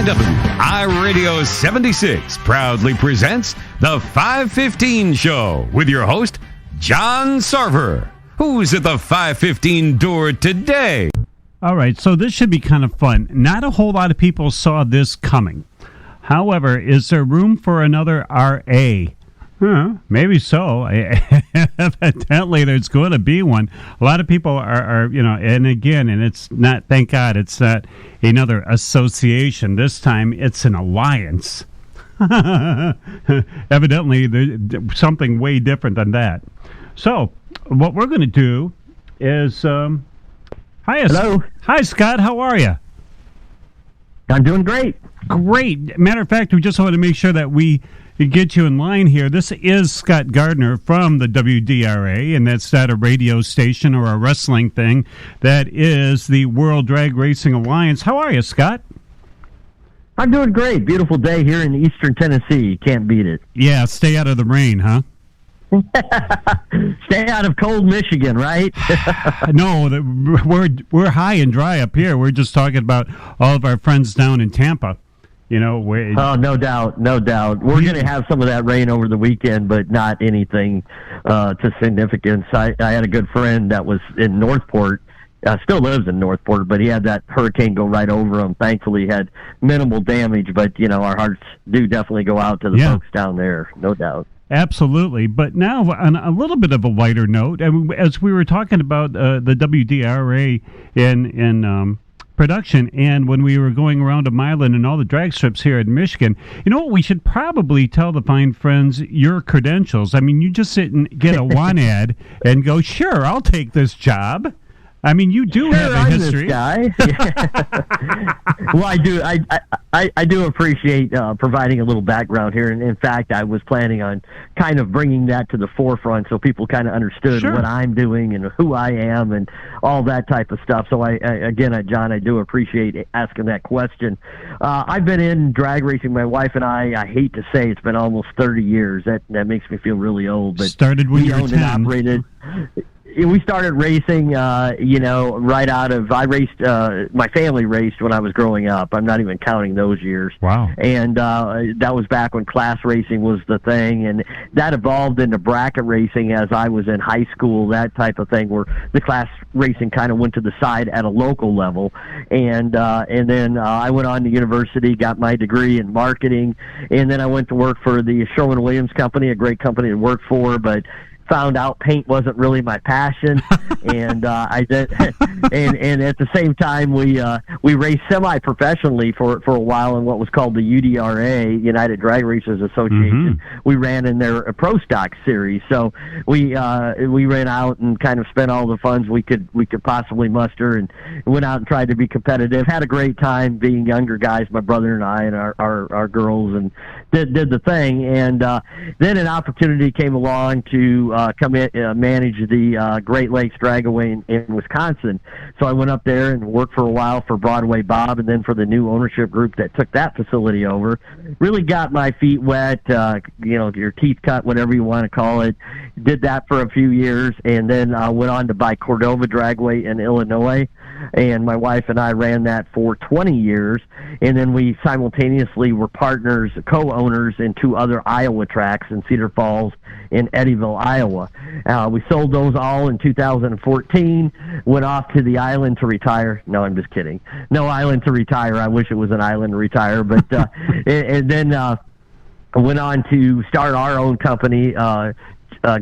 CKiW iRADIO 76 proudly presents the 515 Show with your host, John Sarver. Who's at the 515 door today? All right, so this should be kind of fun. Not a whole lot of people saw this coming. However, is there room for another RA? Maybe so. Evidently, there's going to be one. A lot of people are, and again, and it's not, thank God, it's not another association. This time, it's an alliance. Evidently, there's something way different than that. So, what we're going to do is, Hello. Hi, Scott. How are you? I'm doing great. Great. Matter of fact, we just want to make sure that we get you in line here. This is Scott Gardner from the WDRA, and that's not a radio station or a wrestling thing. That is the World Drag Racing Alliance. How are you, Scott? I'm doing great. Beautiful day here in eastern Tennessee. You can't beat it. Yeah, stay out of the rain, huh? Stay out of cold Michigan, right? No, we're high and dry up here. We're just talking about all of our friends down in Tampa. No doubt. We're going to have some of that rain over the weekend, but not anything to significance. I had a good friend that was in Northport, still lives in Northport, but he had that hurricane go right over him. Thankfully, he had minimal damage, but, our hearts do definitely go out to the folks down there, no doubt. Absolutely. But now, on a little bit of a lighter note, as we were talking about the WDRA in production, and when we were going around to Milan and all the drag strips here in Michigan, you know what, we should probably tell the fine friends your credentials. I mean, you just sit and get a want ad and go, sure, I'll take this job. I mean, you do have a history. This guy. Well, I do. I do appreciate providing a little background here. And in fact, I was planning on kind of bringing that to the forefront so people kind of understood what I'm doing and who I am and all that type of stuff. So John, I do appreciate asking that question. I've been in drag racing. My wife and I hate to say it's been almost 30 years. That makes me feel really old. But started when you were 10. And operated. We started racing, right out of, my family raced when I was growing up. I'm not even counting those years. Wow. And that was back when class racing was the thing, and that evolved into bracket racing as I was in high school, that type of thing, where the class racing kind of went to the side at a local level. And then I went on to university, got my degree in marketing, and then I went to work for the Sherwin-Williams Company, a great company to work for, but found out paint wasn't really my passion, and I did. And at the same time, we raced semi-professionally for a while in what was called the UDRA, United Drag Racers Association. Mm-hmm. We ran in their Pro Stock series, so we ran out and kind of spent all the funds we could possibly muster, and went out and tried to be competitive. Had a great time being younger guys, my brother and I, and our girls, and did the thing. And then an opportunity came along to come in, manage the Great Lakes Dragway in Wisconsin. So I went up there and worked for a while for Broadway Bob, and then for the new ownership group that took that facility over. Really got my feet wet, your teeth cut, whatever you want to call it. Did that for a few years, and then went on to buy Cordova Dragway in Illinois. And my wife and I ran that for 20 years, and then we simultaneously were partners, co-owners in two other Iowa tracks in Cedar Falls and Eddyville, Iowa. We sold those all in 2014, went off to the island to retire. No, I'm just kidding. No island to retire. I wish it was an island to retire, but and then went on to start our own company,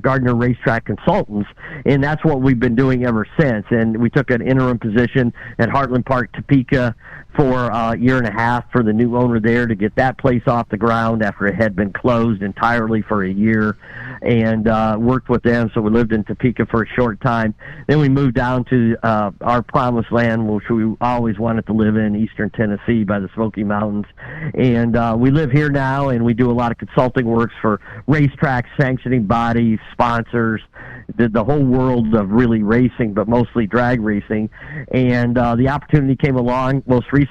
Gardner Racetrack Consultants, and that's what we've been doing ever since. And we took an interim position at Heartland Park, Topeka, for a year and a half for the new owner there to get that place off the ground after it had been closed entirely for a year, and worked with them. So we lived in Topeka for a short time. Then we moved down to our promised land, which we always wanted to live in, eastern Tennessee by the Smoky Mountains. And we live here now, and we do a lot of consulting works for racetracks, sanctioning bodies, sponsors, the whole world of really racing, but mostly drag racing. And the opportunity came along most recently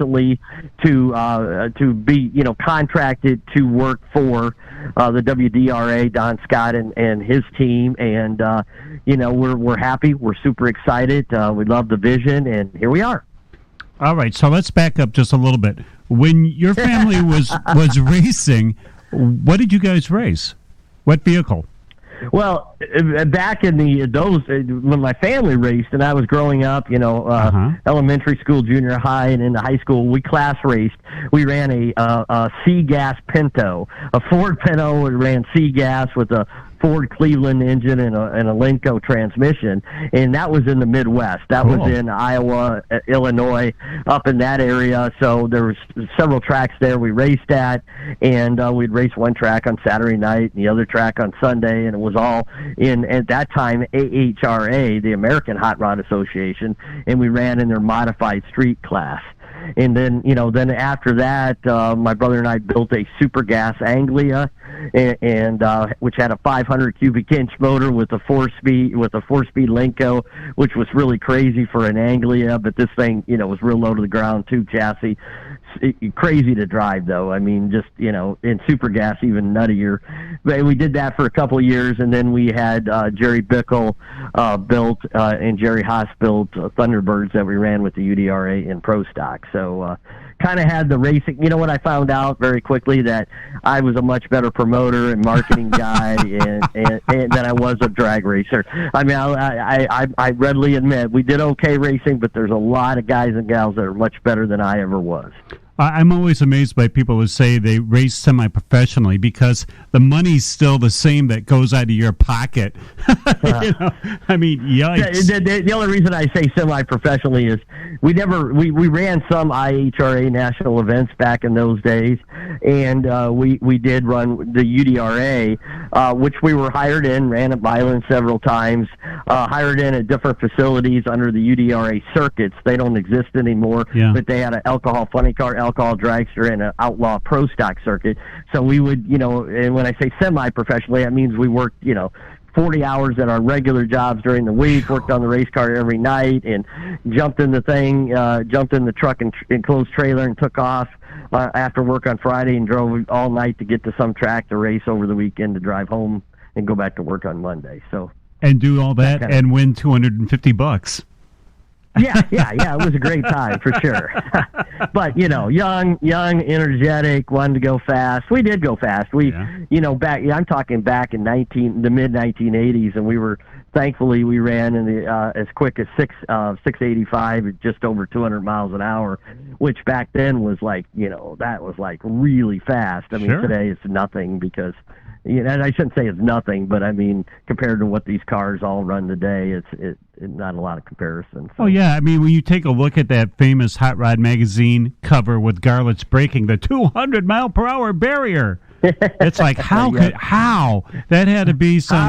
to be contracted to work for the WDRA, Don Scott and his team, and we're happy, we're super excited, we love the vision, and here we are. All right, so let's back up just a little bit. When your family was racing, what did you guys race? What vehicle? Well, back in when my family raced and I was growing up, elementary school, junior high, and into high school, we class raced. We ran a C-gas Pinto, a Ford Pinto. We ran C-gas with a Ford Cleveland engine and a Lenco transmission, and that was in the Midwest. That was in Iowa, Illinois, up in that area. So there was several tracks there we raced at, and we'd race one track on Saturday night and the other track on Sunday, and it was all in, at that time, IHRA, the American Hot Rod Association, and we ran in their modified street class. And then, then after that, my brother and I built a super gas Anglia, and which had a 500 cubic inch motor with a four speed Lenco, which was really crazy for an Anglia. But this thing, was real low to the ground, tube chassis, crazy to drive though. I mean, just in super gas, even nuttier. But we did that for a couple of years, and then we had Jerry Bickle built and Jerry Haas built Thunderbirds that we ran with the UDRA in Pro Stock. So kind of had the racing. You know what I found out very quickly? That I was a much better promoter and marketing guy and than I was a drag racer. I mean, I readily admit we did okay racing, but there's a lot of guys and gals that are much better than I ever was. I'm always amazed by people who say they race semi-professionally because the money's still the same that goes out of your pocket. I mean, yikes. The only reason I say semi-professionally is we ran some IHRA national events back in those days, and we did run the UDRA, which we were hired in, ran at Milan several times, hired in at different facilities under the UDRA circuits. They don't exist anymore, but they had an alcohol funny car, alcohol dragster, and an outlaw pro stock circuit. So we would, and when I say semi-professionally, that means we worked, 40 hours at our regular jobs during the week, worked on the race car every night, and jumped in the truck and enclosed trailer and took off after work on Friday and drove all night to get to some track to race over the weekend to drive home and go back to work on Monday. So and do all that and win $250. Yeah, it was a great time for sure. But young, energetic, wanted to go fast. We did go fast. I'm talking back in the mid 1980s, and thankfully we ran in the as quick as 685 at just over 200 miles an hour, which back then was like that was like really fast. I mean, today it's nothing because. And I shouldn't say it's nothing, but I mean, compared to what these cars all run today, it's not a lot of comparison. So. Oh, yeah. I mean, when you take a look at that famous Hot Rod magazine cover with Garlett's breaking the 200-mile-per-hour barrier, it's like, how? That had to be some...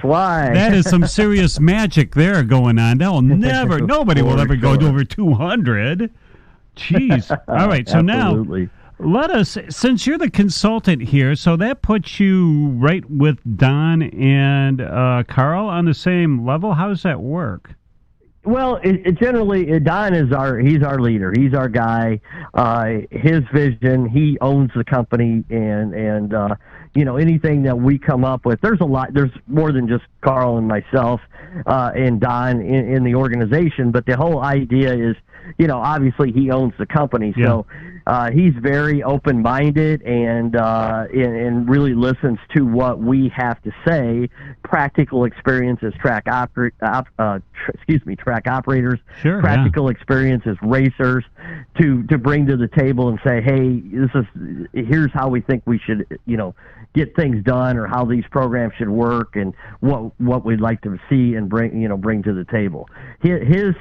Why? That is some serious magic there going on. Nobody will ever go over 200. Jeez. All right, so Absolutely. Now... Let us, since you're the consultant here, so that puts you right with Don and Carl on the same level. How does that work? Well, generally, Don is he's our leader. He's our guy. His vision, he owns the company, and anything that we come up with, there's more than just Carl and myself and Don in the organization, but the whole idea is, obviously he owns the company, so he's very open-minded and really listens to what we have to say. Practical experience as track operators, practical experience as racers to bring to the table and say, hey, here's how we think we should, get things done, or how these programs should work, and what we'd like to see and bring to the table. His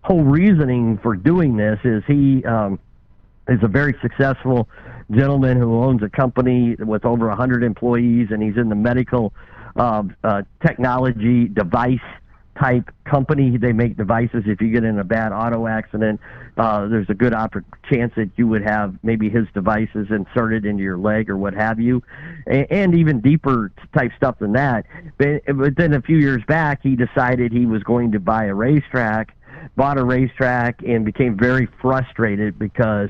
whole reasoning for doing this is he is a very successful gentleman who owns a company with over 100 employees, and he's in the medical technology device type company. They make devices. If you get in a bad auto accident, there's a good chance that you would have maybe his devices inserted into your leg or what have you, and even deeper type stuff than that. But then a few years back, he decided he was going to buy a racetrack, bought a racetrack, and became very frustrated because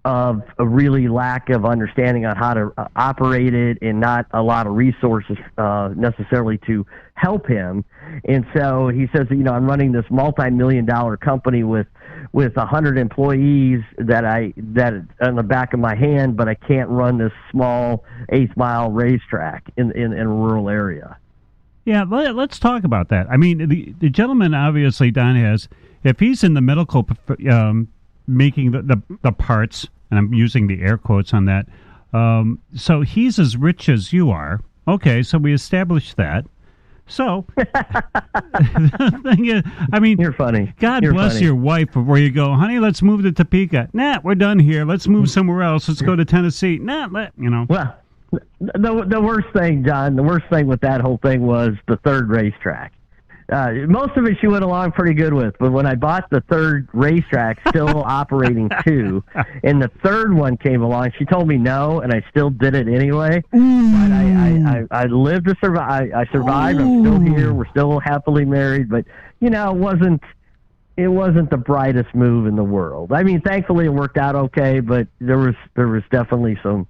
of a really lack of understanding on how to operate it, and not a lot of resources necessarily to help him. And so he says, I'm running this multi-million-dollar company with 100 employees that on the back of my hand, but I can't run this small 8-mile racetrack in a rural area. Yeah, let's talk about that. I mean, the gentleman obviously, Don, if he's in the medical making the parts, and I'm using the air quotes on that, so he's as rich as you are. Okay, so we established that. So, the thing is, I mean, you're funny. God bless your wife before you go, honey, let's move to Topeka. Nah, we're done here. Let's move somewhere else. Let's go to Tennessee. Nah, Well, the worst thing, John, with that whole thing was the third racetrack. Most of it she went along pretty good with, but when I bought the third racetrack, still operating 2, and the third one came along, she told me no, and I still did it anyway. But I lived to survive. I survived. I'm still here. We're still happily married, but it wasn't the brightest move in the world. I mean, thankfully it worked out okay, but there was definitely some.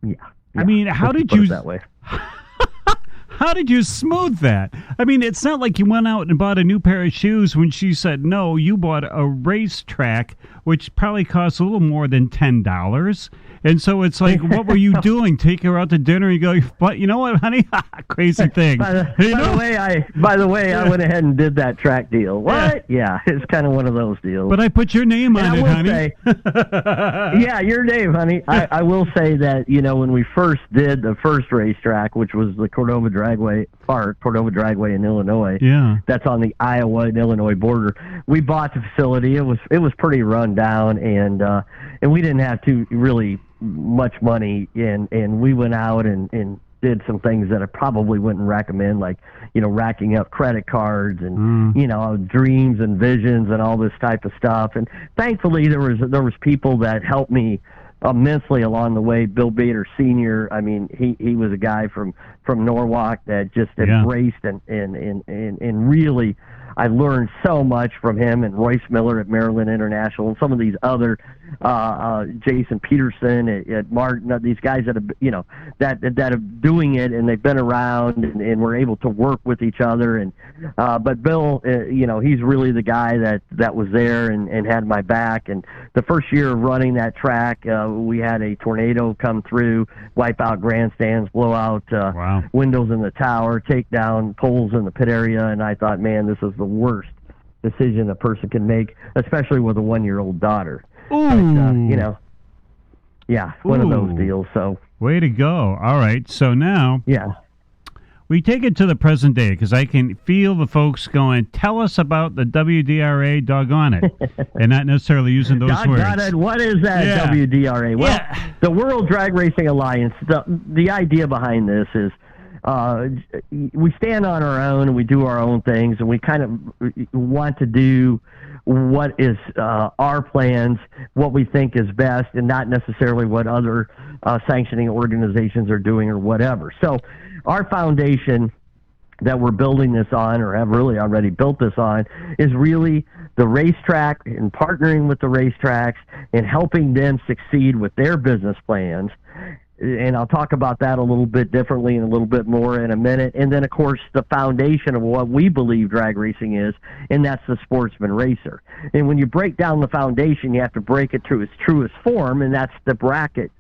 Yeah. I mean, how did you? That way. How did you smooth that? I mean, it's not like you went out and bought a new pair of shoes when she said no. You bought a racetrack, which probably costs a little more than $10. And so it's like, what were you doing? Take her out to dinner and you go, but you know what, honey? Crazy thing. By the way, I went ahead and did that track deal. What? Yeah, it's kind of one of those deals. But I put your name on it, honey. Yeah, your name, honey. I will say that, when we first did the first racetrack, which was the Cordova Dragway in Illinois. Yeah. That's on the Iowa and Illinois border. We bought the facility. It was pretty run down, and we didn't have to really much money, and we went out and did some things that I probably wouldn't recommend, like racking up credit cards and dreams and visions and all this type of stuff. And thankfully there was people that helped me immensely along the way. Bill Bader Sr., I mean, he was a guy from Norwalk that just embraced and really, I learned so much from him, and Royce Miller at Maryland International, and some of these other Jason Peterson at Martin, these guys that have that are doing it, and they've been around, and we're able to work with each other. And but Bill, he's really the guy that was there and had my back. And the first year of running that track, we had a tornado come through, wipe out grandstands, blow out windows in the tower, take down poles in the pit area, and I thought, man, this is the worst decision a person can make, especially with a 1-year-old daughter. Ooh. But, one of those deals. So way to go. All right, so now we take it to the present day, because I can feel the folks going, tell us about the WDRA, doggone it, and not necessarily using those words. Doggone it, what is that WDRA? Well, the World Drag Racing Alliance, the idea behind this is we stand on our own and we do our own things, and we kind of want to do what is our plans, what we think is best, and not necessarily what other sanctioning organizations are doing or whatever. So our foundation that we're building this on, or have really already built this on, is really the racetrack and partnering with the racetracks and helping them succeed with their business plans. And I'll talk about that a little bit differently and a little bit more in a minute. And then, of course, the foundation of what we believe drag racing is, and that's the sportsman racer. And when you break down the foundation, you have to break it to its truest form, and that's the bracket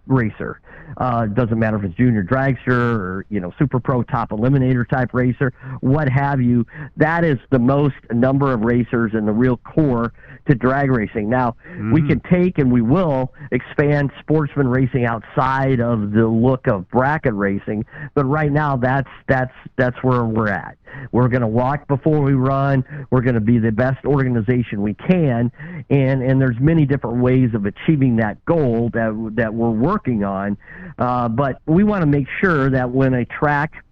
racer. Doesn't matter if it's junior dragster or, super pro top eliminator type racer, what have you. That is the most number of racers in the real core to drag racing. Now, we can take, and we will expand sportsman racing outside of the look of bracket racing, but right now that's where we're at. We're going to walk before we run. We're going to be the best organization we can, and there's many different ways of achieving that goal that we're working on. But we want to make sure that when a track,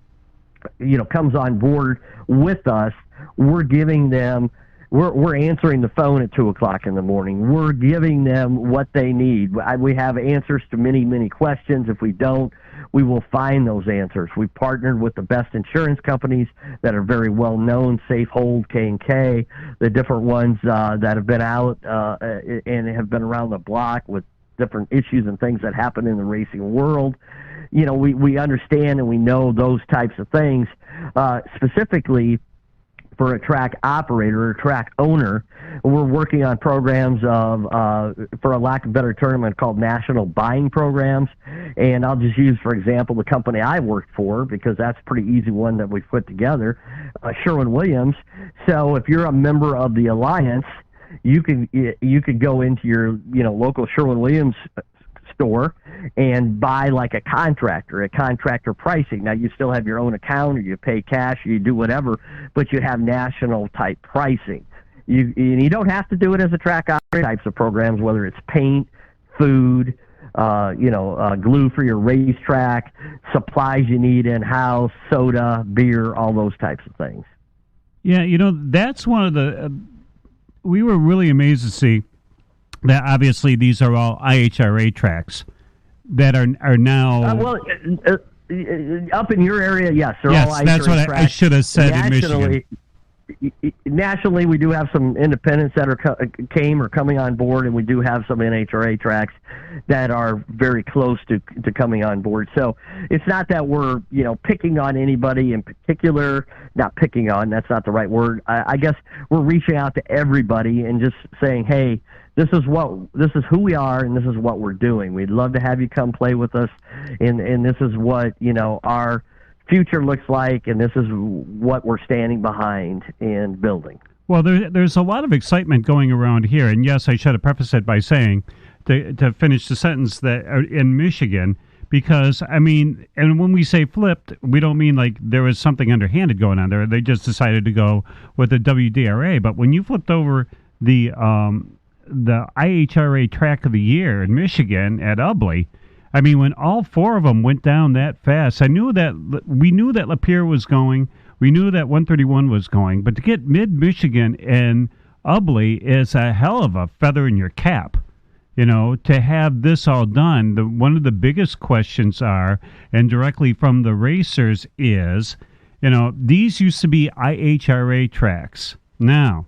comes on board with us, we're giving them we're answering the phone at 2:00 in the morning. We're giving them what they need. We have answers to many questions. If we don't, we will find those answers. We've partnered with the best insurance companies that are very well known, Safehold, K&K, the different ones that have been out and have been around the block with different issues and things that happen in the racing world. You know, we understand and we know those types of things. Specifically for a track operator or track owner, we're working on programs of, for a lack of a better term, called national buying programs. And I'll just use, for example, the company I worked for, because that's a pretty easy one that we've put together, Sherwin-Williams. So if you're a member of the Alliance, you could go into your local Sherwin-Williams store and buy like a contractor pricing. Now you still have your own account, or you pay cash, or you do whatever, but you have national type pricing. You don't have to do it as a track operator. Types of programs, whether it's paint, food, glue for your racetrack, supplies you need in-house, soda, beer, all those types of things. Yeah, that's one of the we were really amazed to see that obviously these are all IHRA tracks that are now... up in your area, yes, they're all IHRA that's what tracks. I should have said in Michigan. Nationally, we do have some independents that are coming on board, and we do have some NHRA tracks that are very close to coming on board. So it's not that we're picking on anybody in particular. Not picking on, that's not the right word. I guess we're reaching out to everybody and just saying, hey, this is who we are, and this is what we're doing. We'd love to have you come play with us, and this is what our future looks like, and this is what we're standing behind and building. Well, there's a lot of excitement going around here, and yes, I should have prefaced it by saying, to finish the sentence, that in Michigan, because, and when we say flipped, we don't mean like there was something underhanded going on there. They just decided to go with the WDRA, but when you flipped over the IHRA Track of the Year in Michigan at Ubly, when all four of them went down that fast, we knew that Lapeer was going, we knew that 131 was going, but to get mid-Michigan and Ubly is a hell of a feather in your cap. To have this all done, one of the biggest questions are, and directly from the racers is, these used to be IHRA tracks. Now,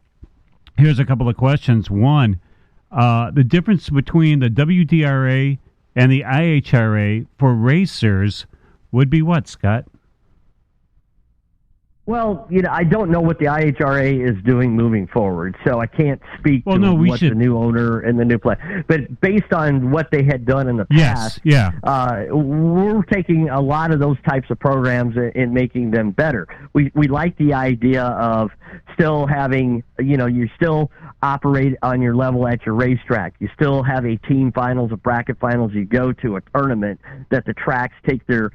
here's a couple of questions. One, the difference between the WDRA and the IHRA for racers would be what, Scott? Well, I don't know what the IHRA is doing moving forward, so I can't speak to what the new owner and the new play. But based on what they had done in the past, we're taking a lot of those types of programs and making them better. We like the idea of still having, you still operate on your level at your racetrack. You still have a team finals, a bracket finals. You go to a tournament that the tracks take their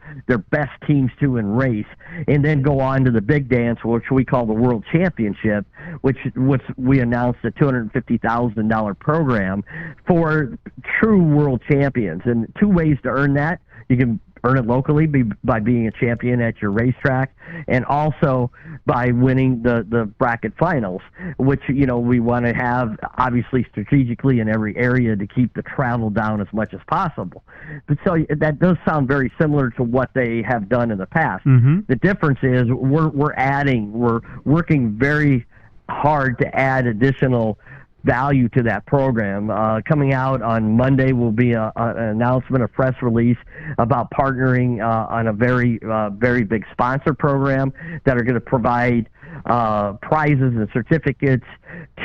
best teams to and race, and then go on to the big dance, which we call the World Championship, which we announced a $250,000 program for true world champions. And two ways to earn that: you can earn it locally by being a champion at your racetrack, and also by winning the bracket finals, which we want to have obviously strategically in every area to keep the travel down as much as possible. But so that does sound very similar to what they have done in the past. Mm-hmm. The difference is we're working very hard to add additional value to that program. Coming out on Monday will be an announcement, a press release about partnering on a very big sponsor program that are going to provide prizes and certificates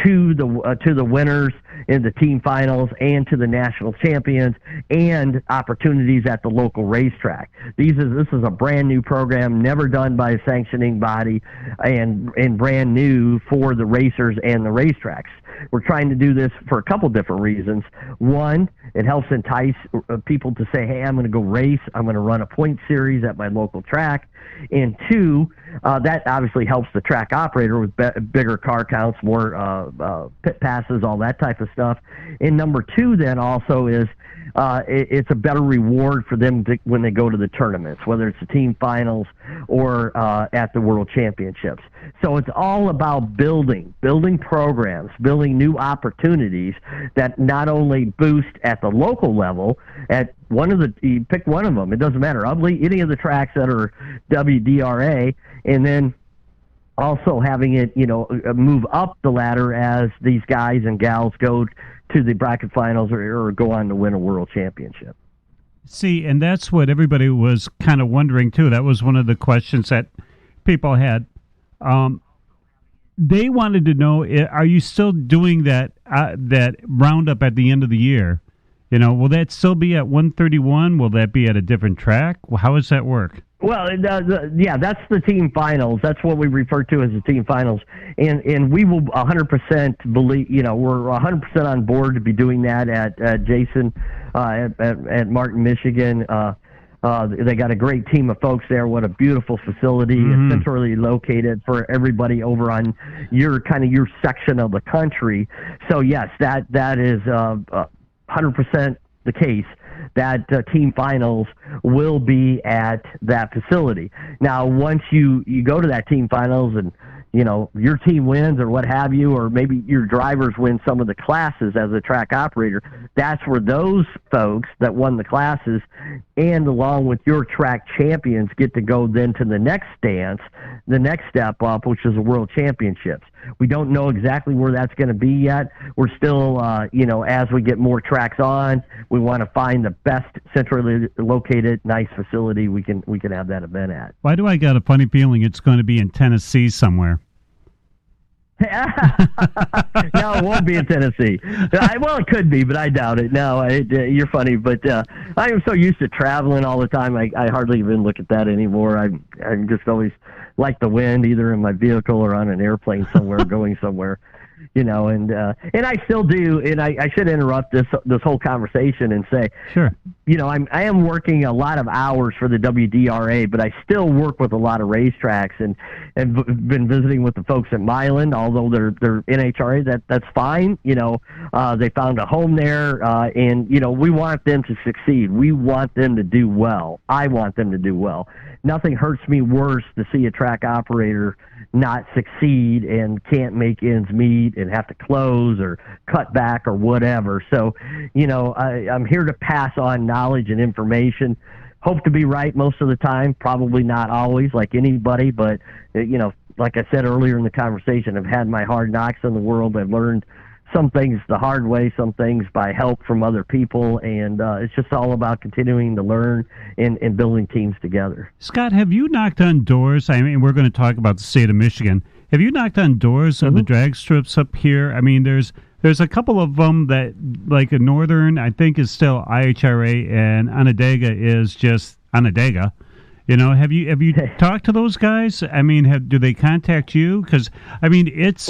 to the winners in the team finals and to the national champions, and opportunities at the local racetrack. This is a brand new program, never done by a sanctioning body, and brand new for the racers and the racetracks. We're trying to do this for a couple different reasons. One, it helps entice people to say, hey, I'm going to go race. I'm going to run a point series at my local track. And two, that obviously helps the track operator with bigger car counts, more pit passes, all that type of stuff. And number two then also is it's a better reward for them when they go to the tournaments, whether it's the team finals or at the World Championships. So it's all about building programs, building new opportunities that not only boost at the local level, at you pick one of them, it doesn't matter, Ubly, any of the tracks that are WDRA, and then also having it, move up the ladder as these guys and gals go to the bracket finals or go on to win a world championship. See, and that's what everybody was kind of wondering, too. That was one of the questions that people had. They wanted to know, are you still doing that roundup at the end of the year? Will that still be at 131? Will that be at a different track? How does that work? Well, that's the team finals. That's what we refer to as the team finals. And we will 100% believe, we're 100% on board to be doing that at Jason, at Martin, Michigan. They got a great team of folks there. What a beautiful facility. It's centrally located for everybody over on your section of the country. So yes, that is 100% the case. That team finals will be at that facility. Now, once you go to that team finals and your team wins or what have you, or maybe your drivers win some of the classes as a track operator, that's where those folks that won the classes and along with your track champions get to go then to the next dance, the next step up, which is the World Championships. We don't know exactly where that's going to be yet. We're still, as we get more tracks on, we want to find the best centrally located, nice facility we can have that event at. Why do I got a funny feeling it's going to be in Tennessee somewhere? No, it won't be in Tennessee. Well, it could be, but I doubt it. No, you're funny, but I am so used to traveling all the time. I hardly even look at that anymore. I'm just always like the wind, either in my vehicle or on an airplane somewhere, going somewhere. And I still do, and I should interrupt this whole conversation and say, sure. I am working a lot of hours for the WDRA, but I still work with a lot of racetracks and been visiting with the folks at Milan, although they're NHRA, that's fine. They found a home there, and we want them to succeed. We want them to do well. I want them to do well. Nothing hurts me worse to see a track operator not succeed and can't make ends meet and have to close or cut back or whatever. So, I'm here to pass on knowledge and information. Hope to be right most of the time, probably not always like anybody, but, like I said earlier in the conversation, I've had my hard knocks in the world. I've learned some things the hard way, some things by help from other people, and it's just all about continuing to learn and building teams together. Scott, have you knocked on doors? I mean, we're going to talk about the state of Michigan. Have you knocked on doors of the drag strips up here? I mean, there's a couple of them that, like a Northern, I think is still IHRA, and Onondaga is just Onondaga. Have you talked to those guys? I mean, do they contact you? Because it's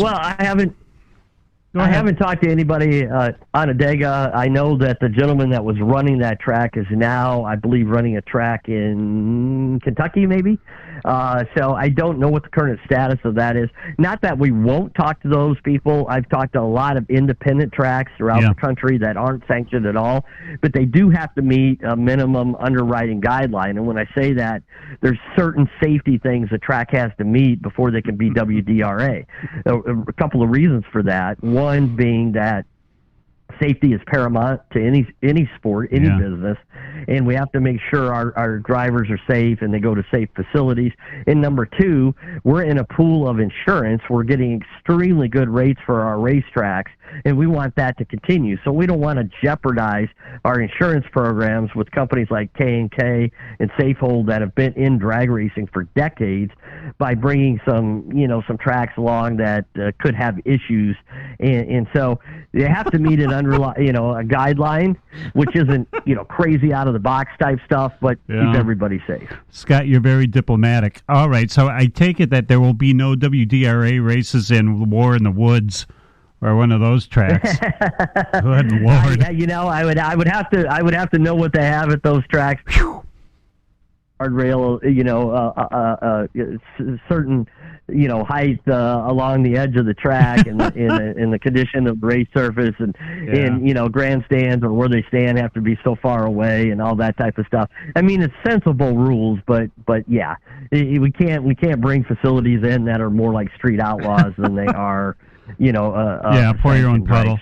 I haven't talked to anybody Onondaga. I know that the gentleman that was running that track is now, I believe, running a track in Kentucky, maybe. So I don't know what the current status of that is. Not that we won't talk to those people. I've talked to a lot of independent tracks throughout the country that aren't sanctioned at all, but they do have to meet a minimum underwriting guideline. And when I say that, there's certain safety things the track has to meet before they can be WDRA. A couple of reasons for that. One being that safety is paramount to any sport, any business, and we have to make sure our drivers are safe and they go to safe facilities. And number two, we're in a pool of insurance. We're getting extremely good rates for our racetracks, and we want that to continue. So we don't want to jeopardize our insurance programs with companies like K&K and Safehold that have been in drag racing for decades by bringing some tracks along that could have issues. And so they have to meet a guideline, which isn't, crazy out of the box type stuff, but keep everybody safe. Scott, you're very diplomatic. All right. So I take it that there will be no WDRA races in War in the Woods or one of those tracks. Good Lord. I would have to know what they have at those tracks. guardrail, certain, height along the edge of the track and in the condition of the race surface and grandstands or where they stand have to be so far away and all that type of stuff. I mean, it's sensible rules, but yeah, we can't bring facilities in that are more like street outlaws than they are, for your own puddle.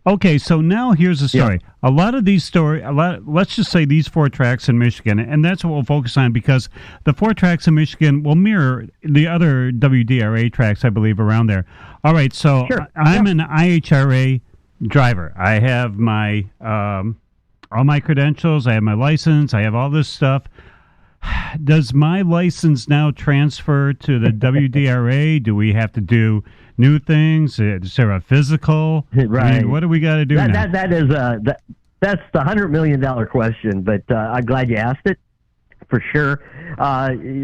Okay, so now here's the story. Yeah. A lot of these let's just say these 4 tracks in Michigan, and that's what we'll focus on because the 4 tracks in Michigan will mirror the other WDRA tracks, I believe, around there. All right, so I'm an IHRA driver. I have my all my credentials. I have my license. I have all this stuff. Does my license now transfer to the WDRA? Do we have to do new things? Is there a physical? Right. I mean, what do we got to do now? That's the $100 million question, but I'm glad you asked it, for sure.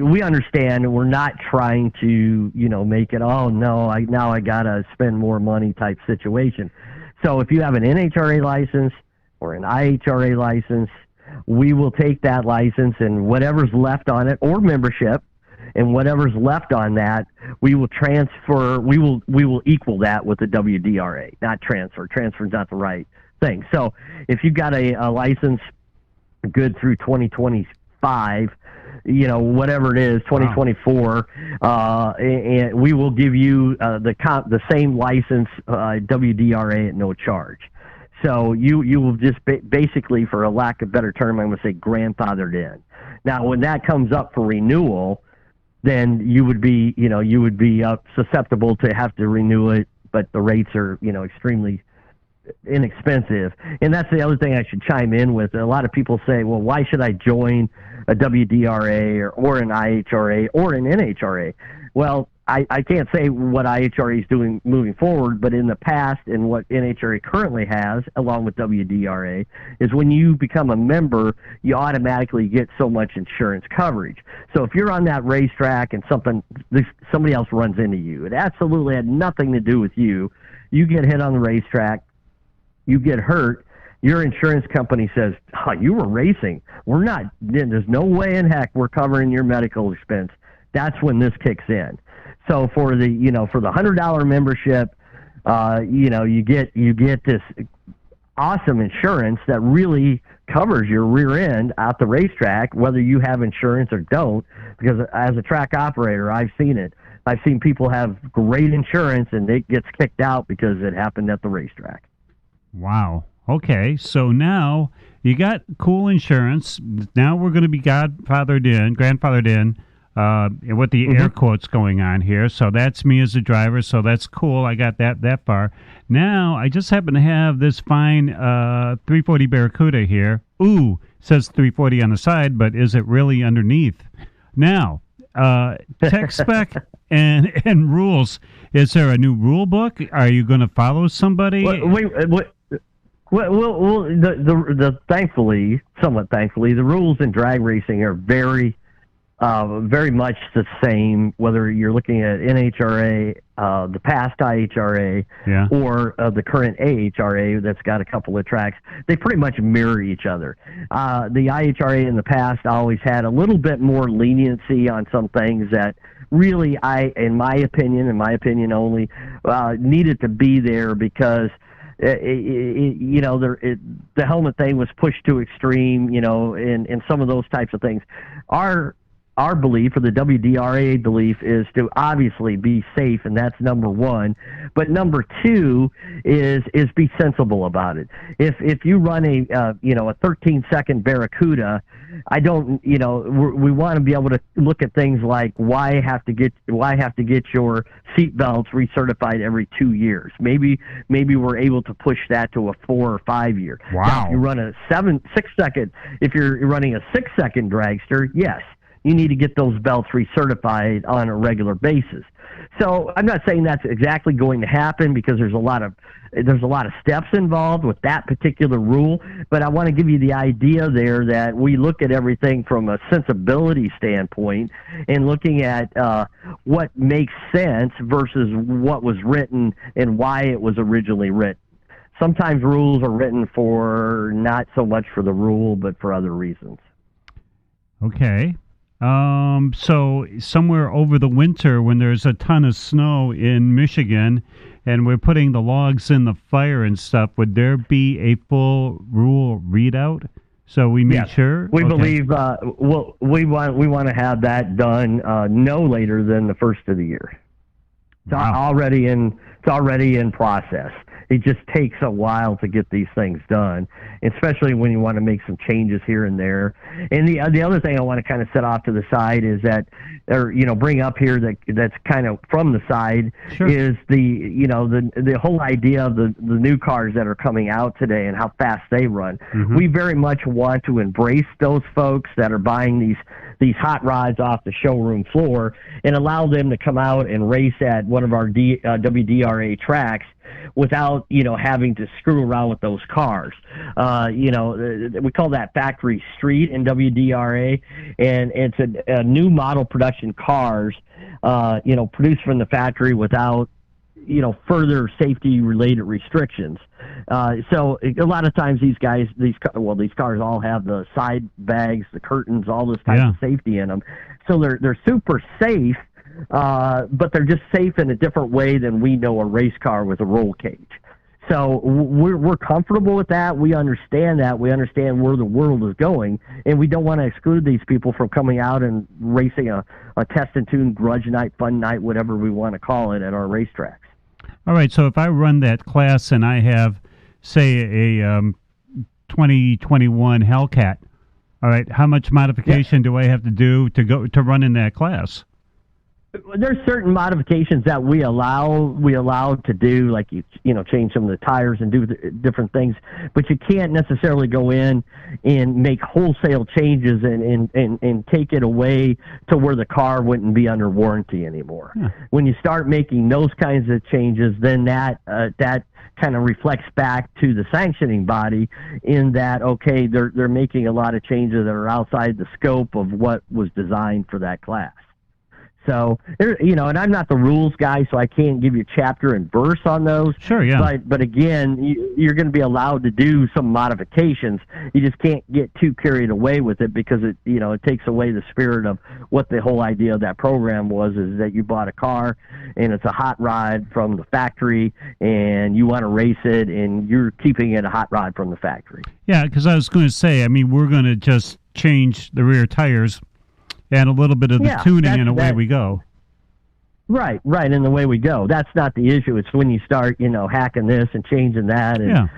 We understand we're not trying to, make it, I got to spend more money type situation. So if you have an NHRA license or an IHRA license, we will take that license and whatever's left on it, or membership, and whatever's left on that, we will transfer. We will equal that with the WDRA, not transfer. Transfer is not the right thing. So if you've got a license good through 2025, whatever it is, 2024, and we will give you the same license, WDRA at no charge. So you will just basically, for a lack of a better term, I'm going to say grandfathered in. Now, when that comes up for renewal, then you would be susceptible to have to renew it, but the rates are extremely inexpensive. And that's the other thing I should chime in with. A lot of people say, well, why should I join a WDRA or an IHRA or an NHRA? Well, I can't say what IHRA is doing moving forward, but in the past and what NHRA currently has, along with WDRA, is when you become a member, you automatically get so much insurance coverage. So if you're on that racetrack and somebody else runs into you, it absolutely had nothing to do with you. You get hit on the racetrack, you get hurt, your insurance company says, you were racing. We're not, there's no way in heck we're covering your medical expense. That's when this kicks in. So for the $100 membership, you get this awesome insurance that really covers your rear end out the racetrack, whether you have insurance or don't. Because as a track operator, I've seen it. I've seen people have great insurance and it gets kicked out because it happened at the racetrack. Wow. Okay, so now you got cool insurance. Now we're going to be grandfathered in. With the air quotes going on here. So that's me as a driver, so that's cool. I got that far. Now, I just happen to have this fine 340 Barracuda here. Ooh, says 340 on the side, but is it really underneath? Now, tech spec and rules. Is there a new rule book? Are you going to follow somebody? Somewhat thankfully, the rules in drag racing are very much the same, whether you're looking at NHRA, the past IHRA, or the current AHRA that's got a couple of tracks. They pretty much mirror each other. The IHRA in the past always had a little bit more leniency on some things that really, in my opinion only, needed to be there because the helmet thing was pushed to extreme, and some of those types of things. Our belief, or the WDRA belief, is to obviously be safe, and that's number one. But number two is be sensible about it. If you run a 13-second Barracuda, we want to be able to look at things like why have to get your seat belts recertified every 2 years. Maybe we're able to push that to a 4 or 5 year. Wow. Now, if you run a 6-second, if you're running a 6-second dragster, yes, you need to get those belts recertified on a regular basis. So I'm not saying that's exactly going to happen because there's a lot of steps involved with that particular rule, but I want to give you the idea there that we look at everything from a sensibility standpoint and looking at what makes sense versus what was written and why it was originally written. Sometimes rules are written for not so much for the rule, but for other reasons. Okay. So somewhere over the winter when there's a ton of snow in Michigan and we're putting the logs in the fire and stuff, would there be a full rule readout? So we make sure? We believe we want to have that done no later than the first of the year. It's already in process. It just takes a while to get these things done, especially when you want to make some changes here and there. And the other thing I want to kind of set off to the side is that, or bring up here that's kind of from the side is the whole idea of the new cars that are coming out today and how fast they run. Mm-hmm. We very much want to embrace those folks that are buying these hot rods off the showroom floor and allow them to come out and race at one of our WDRA tracks without having to screw around with those cars. We call that factory street in WDRA, and it's a new model production cars produced from the factory without further safety related restrictions. So a lot of times these cars all have the side bags, the curtains, all this type of safety in them. So they're super safe, but they're just safe in a different way than we know a race car with a roll cage. So we're comfortable with that. We understand that. We understand where the world is going, and we don't want to exclude these people from coming out and racing a test and tune grudge night, fun night, whatever we want to call it at our racetracks. All right, so if I run that class and I have, say, a 2021 Hellcat, all right, how much modification do I have to do to run in that class? There's certain modifications that we allow to do, like change some of the tires and do different things, but you can't necessarily go in and make wholesale changes and take it away to where the car wouldn't be under warranty anymore. Yeah. When you start making those kinds of changes, then that kind of reflects back to the sanctioning body in that, okay, they're making a lot of changes that are outside the scope of what was designed for that class. So, and I'm not the rules guy, so I can't give you chapter and verse on those. Sure, yeah. But again, you're going to be allowed to do some modifications. You just can't get too carried away with it because it takes away the spirit of what the whole idea of that program was, is that you bought a car and it's a hot rod from the factory and you want to race it and you're keeping it a hot rod from the factory. Yeah, because I was going to say, we're going to just change the rear tires and a little bit of the tuning, and away we go. Right, and the way we go. That's not the issue. It's when you start, hacking this and changing that and,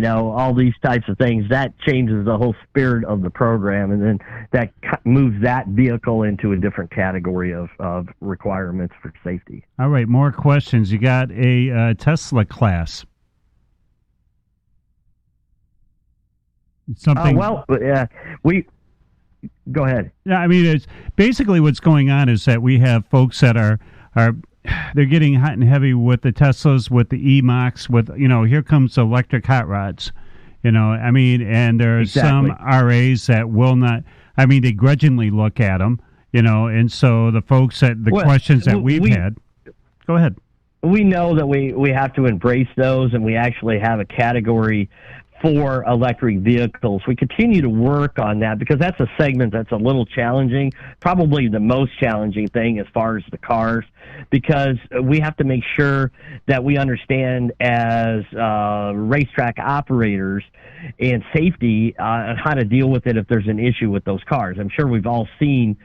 all these types of things. That changes the whole spirit of the program, and then that moves that vehicle into a different category of requirements for safety. All right, more questions. You got a Tesla class. Something. Go ahead. Yeah, it's basically what's going on is that we have folks that are they're getting hot and heavy with the Teslas, with the E-Mox, with here comes electric hot rods, and there's some RAs that will not. They grudgingly look at them, and so the folks questions that we've had. Go ahead. We know that we have to embrace those, and we actually have a category for electric vehicles. We continue to work on that because that's a segment that's a little challenging, probably the most challenging thing as far as the cars, because we have to make sure that we understand as racetrack operators and safety on how to deal with it if there's an issue with those cars. I'm sure we've all seen,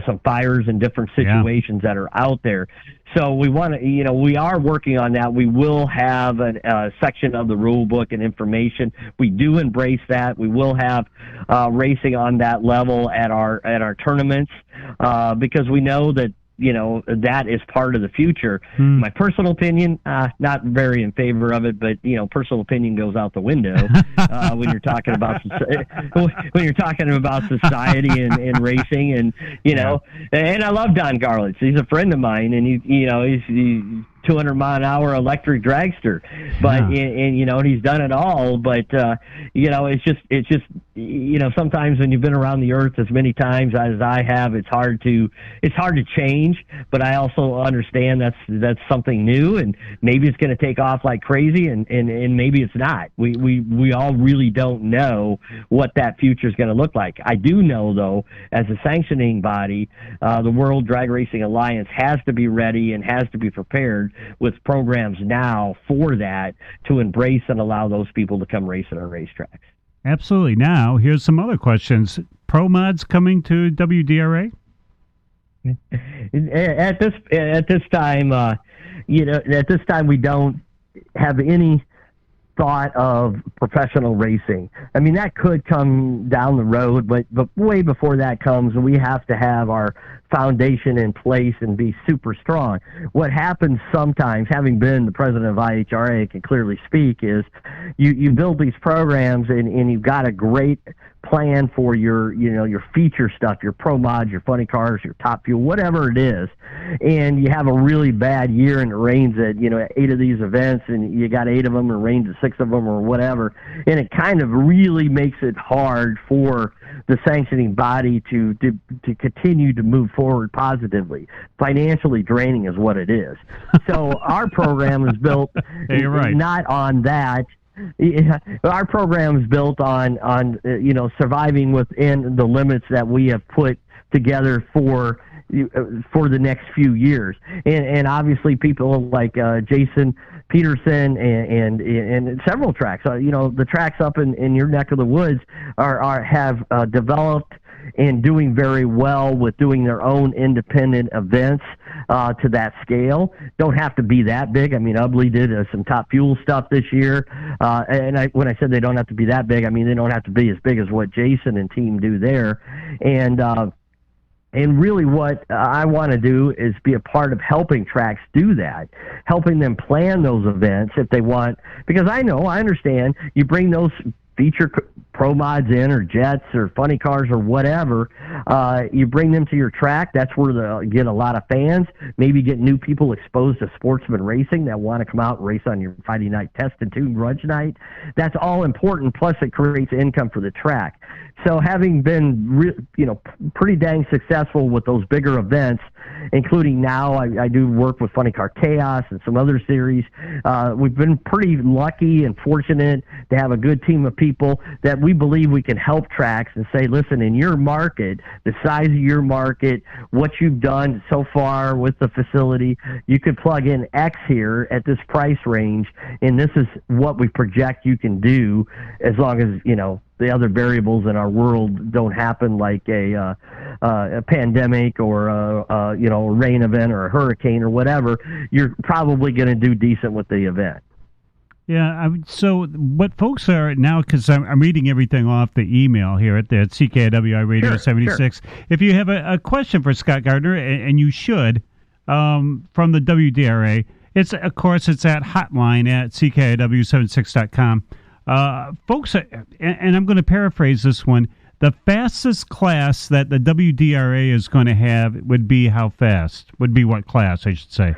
some fires and different situations that are out there. So we want to, we are working on that. We will have a section of the rule book and information. We do embrace that. We will have racing on that level at our tournaments because we know that that is part of the future. My personal opinion, not very in favor of it, but personal opinion goes out the window when you're talking about society and racing, and and I love Don Garlitz. He's a friend of mine, and he's 200-mile-an-hour electric dragster, but and you know, and he's done it all. But you know, it's just you know, sometimes when you've been around the earth as many times as I have, it's hard to change. But I also understand that's something new, and maybe it's going to take off like crazy, and maybe it's not. We all really don't know what that future is going to look like. I do know, though, as a sanctioning body, the World Drag Racing Alliance has to be ready and has to be prepared with programs now for that, to embrace and allow those people to come race at our racetracks. Absolutely. Now, here's some other questions. Pro mods coming to WDRA? At this time, you know, at this time we don't have any thought of professional racing. I mean, that could come down the road, but way before that comes, we have to have our foundation in place and be super strong. What happens sometimes, having been the president of IHRA, I can clearly speak, is you build these programs and you've got a great plan for your, you know, your feature stuff, your pro mods, your funny cars, your top fuel, whatever it is, and you have a really bad year and it rains at, you know, 8 of these events, and you got 8 of them, or rains at 6 of them, or whatever, and it kind of really makes it hard for the sanctioning body to continue to move forward positively. Financially draining is what it is. So our program is built not on that. Our program is built on you know, surviving within the limits that we have put together for the next few years, and obviously people like Jason Peterson and several tracks. You know, the tracks up in your neck of the woods have developed and doing very well with doing their own independent events to that scale. Don't have to be that big. I mean, Ubly did some top fuel stuff this year, and when I said they don't have to be that big, I mean they don't have to be as big as what Jason and team do there. And really what I want to do is be a part of helping tracks do that, helping them plan those events if they want, because I understand you bring those feature pro mods in, or jets, or funny cars, or whatever, you bring them to your track. That's where they'll get a lot of fans, maybe get new people exposed to sportsman racing that want to come out and race on your Friday night test and tune grudge night. That's all important, plus it creates income for the track. So having been pretty dang successful with those bigger events, including now I do work with Funny Car Chaos and some other series, we've been pretty lucky and fortunate to have a good team of people that we believe we can help tracks and say, listen, in your market, the size of your market, what you've done so far with the facility, you could plug in X here at this price range, and this is what we project you can do, as long as, you know, the other variables in our world don't happen, like a pandemic or a rain event or a hurricane or whatever. You're probably going to do decent with the event. Yeah, so what folks are now, because I'm reading everything off the email here at CKiW iRADIO 76. Sure. If you have a question for Scott Gardner, and you should, from the WDRA, it's at hotline at CKiW76.com. Folks, and I'm going to paraphrase this one, the fastest class that the WDRA is going to have would be how fast? Would be what class, I should say?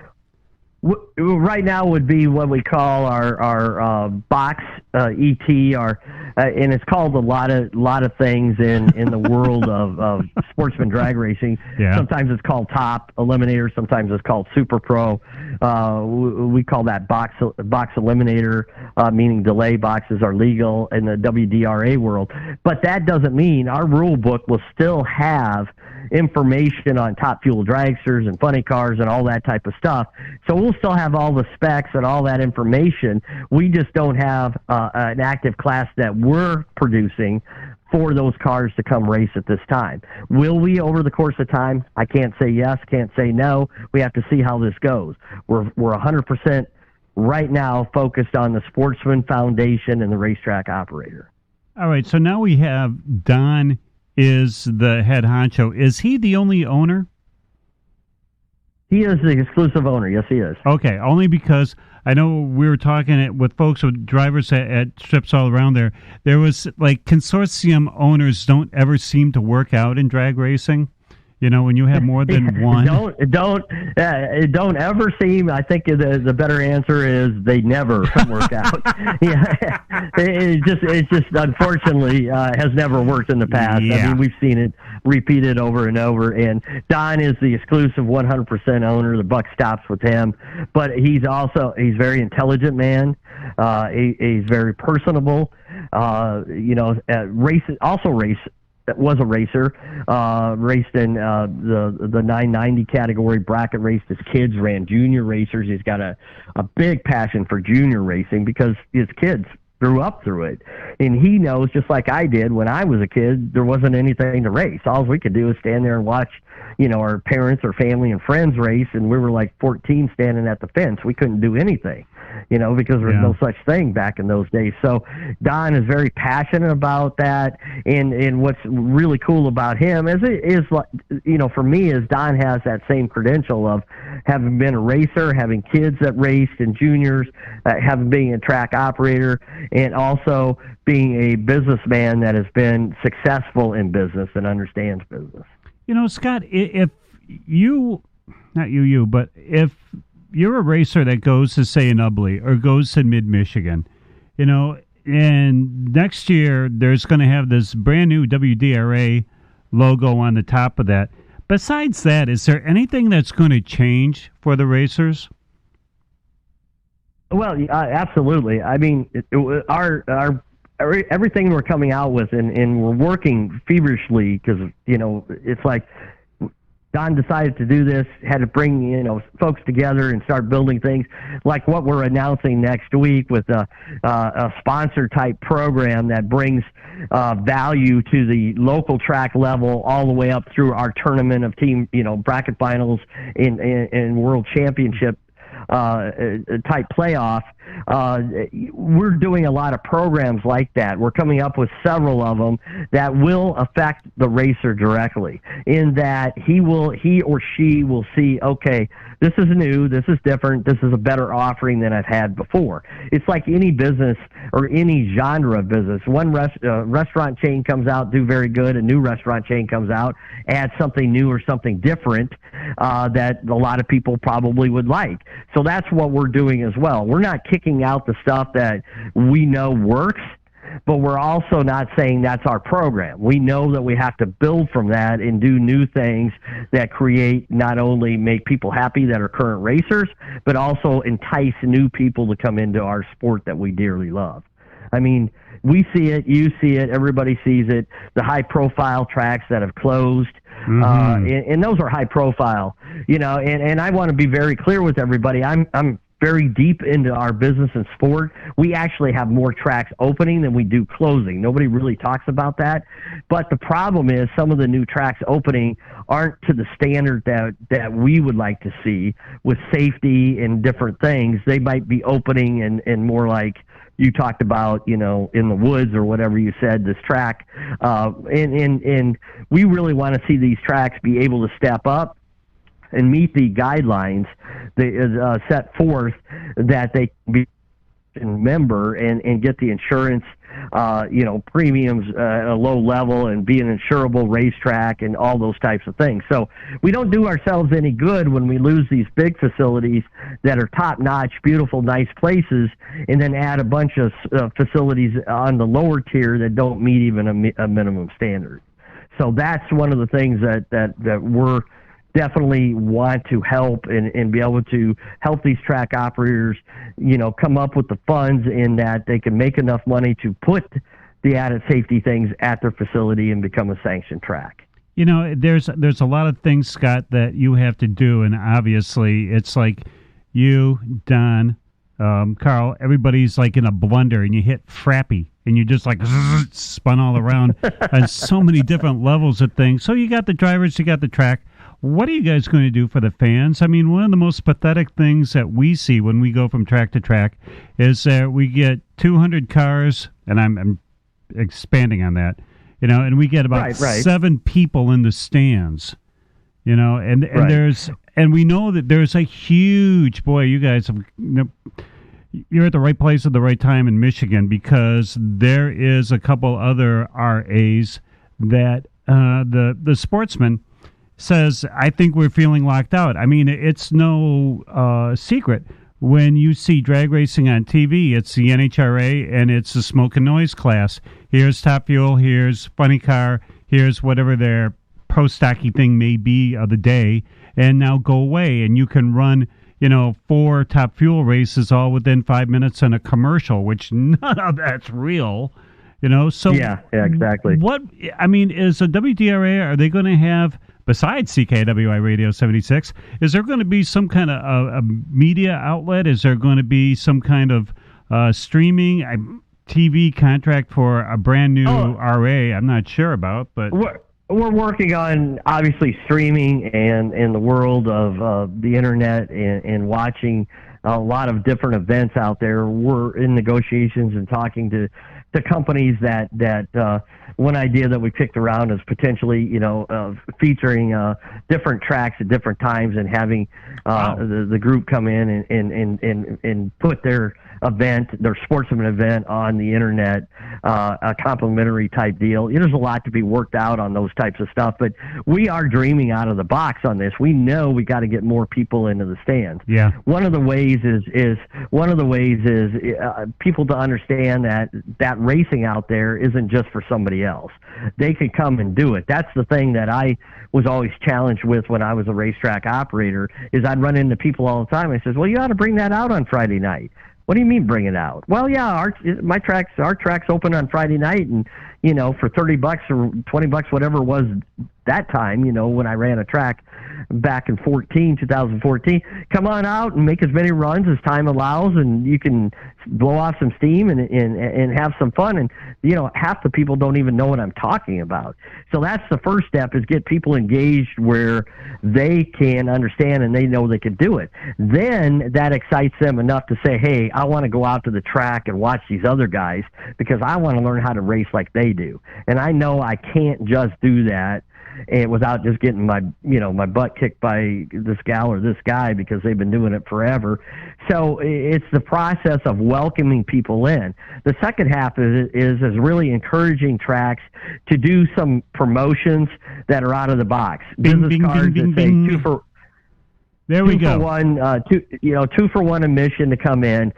Right now would be what we call our box ET, and it's called a lot of things in the world of sportsman drag racing. Yeah. Sometimes it's called top eliminator, sometimes it's called super pro. We call that box eliminator, meaning delay boxes are legal in the WDRA world. But that doesn't mean our rule book will still have information on top fuel dragsters and funny cars and all that type of stuff. So we'll still have all the specs and all that information. We just don't have an active class that we're producing for those cars to come race at this time. Will we over the course of time? I can't say yes, can't say no. We have to see how this goes. We're 100% right now focused on the Sportsman Foundation and the racetrack operator. All right, so now we have Don is the head honcho. Is he the only owner? He is the exclusive owner. Yes, he is. Okay, only because I know we were talking with folks, with drivers at strips all around there. There was, like, consortium owners don't ever seem to work out in drag racing. When you have more than one. Don't ever seem. I think the better answer is they never work out. Yeah, it just unfortunately has never worked in the past. Yeah. I mean, we've seen it repeated over and over. And Don is the exclusive 100% owner. The buck stops with him. But he's very intelligent man. He's very personable. Was a racer, raced in the 990 category, bracket raced his kids, ran junior racers. He's got a big passion for junior racing because his kids grew up through it. And he knows, just like I did when I was a kid, there wasn't anything to race. All we could do was stand there and watch, our parents or family and friends race, and we were like 14 standing at the fence. We couldn't do anything. Because there was no such thing back in those days. So Don is very passionate about that. And what's really cool about him for me, is Don has that same credential of having been a racer, having kids that raced in juniors, having being a track operator, and also being a businessman that has been successful in business and understands business. Scott, if you're a racer that goes to, say, in Ubly or goes to mid-Michigan, and next year there's going to have this brand new WDRA logo on the top of that. Besides that, is there anything that's going to change for the racers? Well, absolutely. I mean, everything we're coming out with, and we're working feverishly because, it's like, Don decided to do this, had to bring, folks together and start building things like what we're announcing next week with a sponsor type program that brings value to the local track level all the way up through our tournament of team, bracket finals and world championship type playoff. We're doing a lot of programs like that. We're coming up with several of them that will affect the racer directly, in that he or she will see, okay, this is new, this is different, this is a better offering than I've had before. It's like any business or any genre of business. One restaurant chain comes out, do very good. A new restaurant chain comes out, adds something new or something different that a lot of people probably would like. So that's what we're doing as well. We're not kicking out the stuff that we know works, but we're also not saying that's our program. We know that we have to build from that and do new things that create, not only make people happy that are current racers, but also entice new people to come into our sport that we dearly love. I mean, we see it, you see it, everybody sees it, the high-profile tracks that have closed, and those are high-profile, and I want to be very clear with everybody. I'm very deep into our business and sport. We actually have more tracks opening than we do closing. Nobody really talks about that. But the problem is some of the new tracks opening aren't to the standard that we would like to see with safety and different things. They might be opening and more like you talked about, in the woods or whatever you said, this track. And we really want to see these tracks be able to step up and meet the guidelines that set forth, that they can be a member and get the insurance, premiums at a low level and be an insurable racetrack and all those types of things. So we don't do ourselves any good when we lose these big facilities that are top-notch, beautiful, nice places, and then add a bunch of facilities on the lower tier that don't meet even a minimum standard. So that's one of the things that we're definitely want to help and be able to help these track operators, come up with the funds in that they can make enough money to put the added safety things at their facility and become a sanctioned track. There's a lot of things, Scott, that you have to do, and obviously it's like you, Don, Carl, everybody's like in a blender, and you hit frappy, and you just like spun all around on so many different levels of things. So you got the drivers, you got the track. What are you guys going to do for the fans? I mean, one of the most pathetic things that we see when we go from track to track is that we get 200 cars, and I'm expanding on that, and we get about 7 people in the stands, and we know that there's a huge, boy, you guys have, you're at the right place at the right time in Michigan, because there is a couple other RAs that the sportsmen, says, I think we're feeling locked out. I mean, it's no secret. When you see drag racing on TV, it's the NHRA and it's the smoke and noise class. Here's Top Fuel, here's Funny Car, here's whatever their pro stocky thing may be of the day, and now go away. And you can run, 4 Top Fuel races all within 5 minutes and a commercial, which none of that's real. So yeah, exactly. What I mean is, a WDRA, are they going to have, besides CKiW iRADIO 76, is there going to be some kind of a media outlet? Is there going to be some kind of streaming TV contract for a brand new RA? I'm not sure about, but we're working on, obviously, streaming and in the world of the internet and watching a lot of different events out there. We're in negotiations and talking to companies that one idea that we kicked around is potentially, featuring different tracks at different times and having the group come in and put their event, their sportsman event, on the internet, a complimentary type deal. There's a lot to be worked out on those types of stuff, but we are dreaming out of the box on this. We know we got to get more people into the stands. Yeah. One of the ways is people to understand that racing out there isn't just for somebody else. They could come and do it. That's the thing that I was always challenged with when I was a racetrack operator, is I'd run into people all the time. I says, well, you ought to bring that out on Friday night. What do you mean bring it out? Well, yeah, our tracks open on Friday night, and for $30 or $20, whatever it was that time, when I ran a track back in 2014, come on out and make as many runs as time allows, and you can blow off some steam and have some fun. And half the people don't even know what I'm talking about. So that's the first step, is get people engaged where they can understand and they know they can do it. Then that excites them enough to say, hey, I want to go out to the track and watch these other guys because I want to learn how to race like they do. And I know I can't just do that without just getting my butt kicked by this gal or this guy because they've been doing it forever. So it's the process of welcoming people in. The second half is really encouraging tracks to do some promotions that are out of the box. Business cards that say two for one, 2 for 1 admission to come in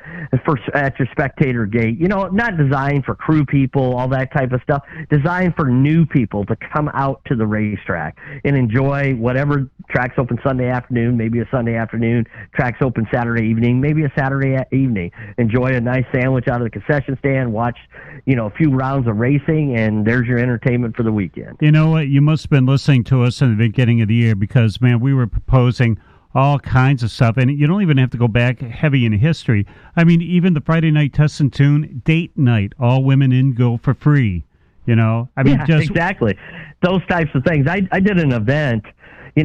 at your spectator gate. Not designed for crew people, all that type of stuff. Designed for new people to come out to the racetrack and enjoy whatever. Tracks open Sunday afternoon, maybe a Sunday afternoon. Tracks open Saturday evening, maybe a Saturday evening. Enjoy a nice sandwich out of the concession stand. Watch, a few rounds of racing, and there's your entertainment for the weekend. You know what? You must have been listening to us in the beginning of the year because, man, we were proposing all kinds of stuff, and you don't even have to go back heavy in history. I mean, even the Friday night test and tune date night, all women in go for free. Exactly. Those types of things. I did an event.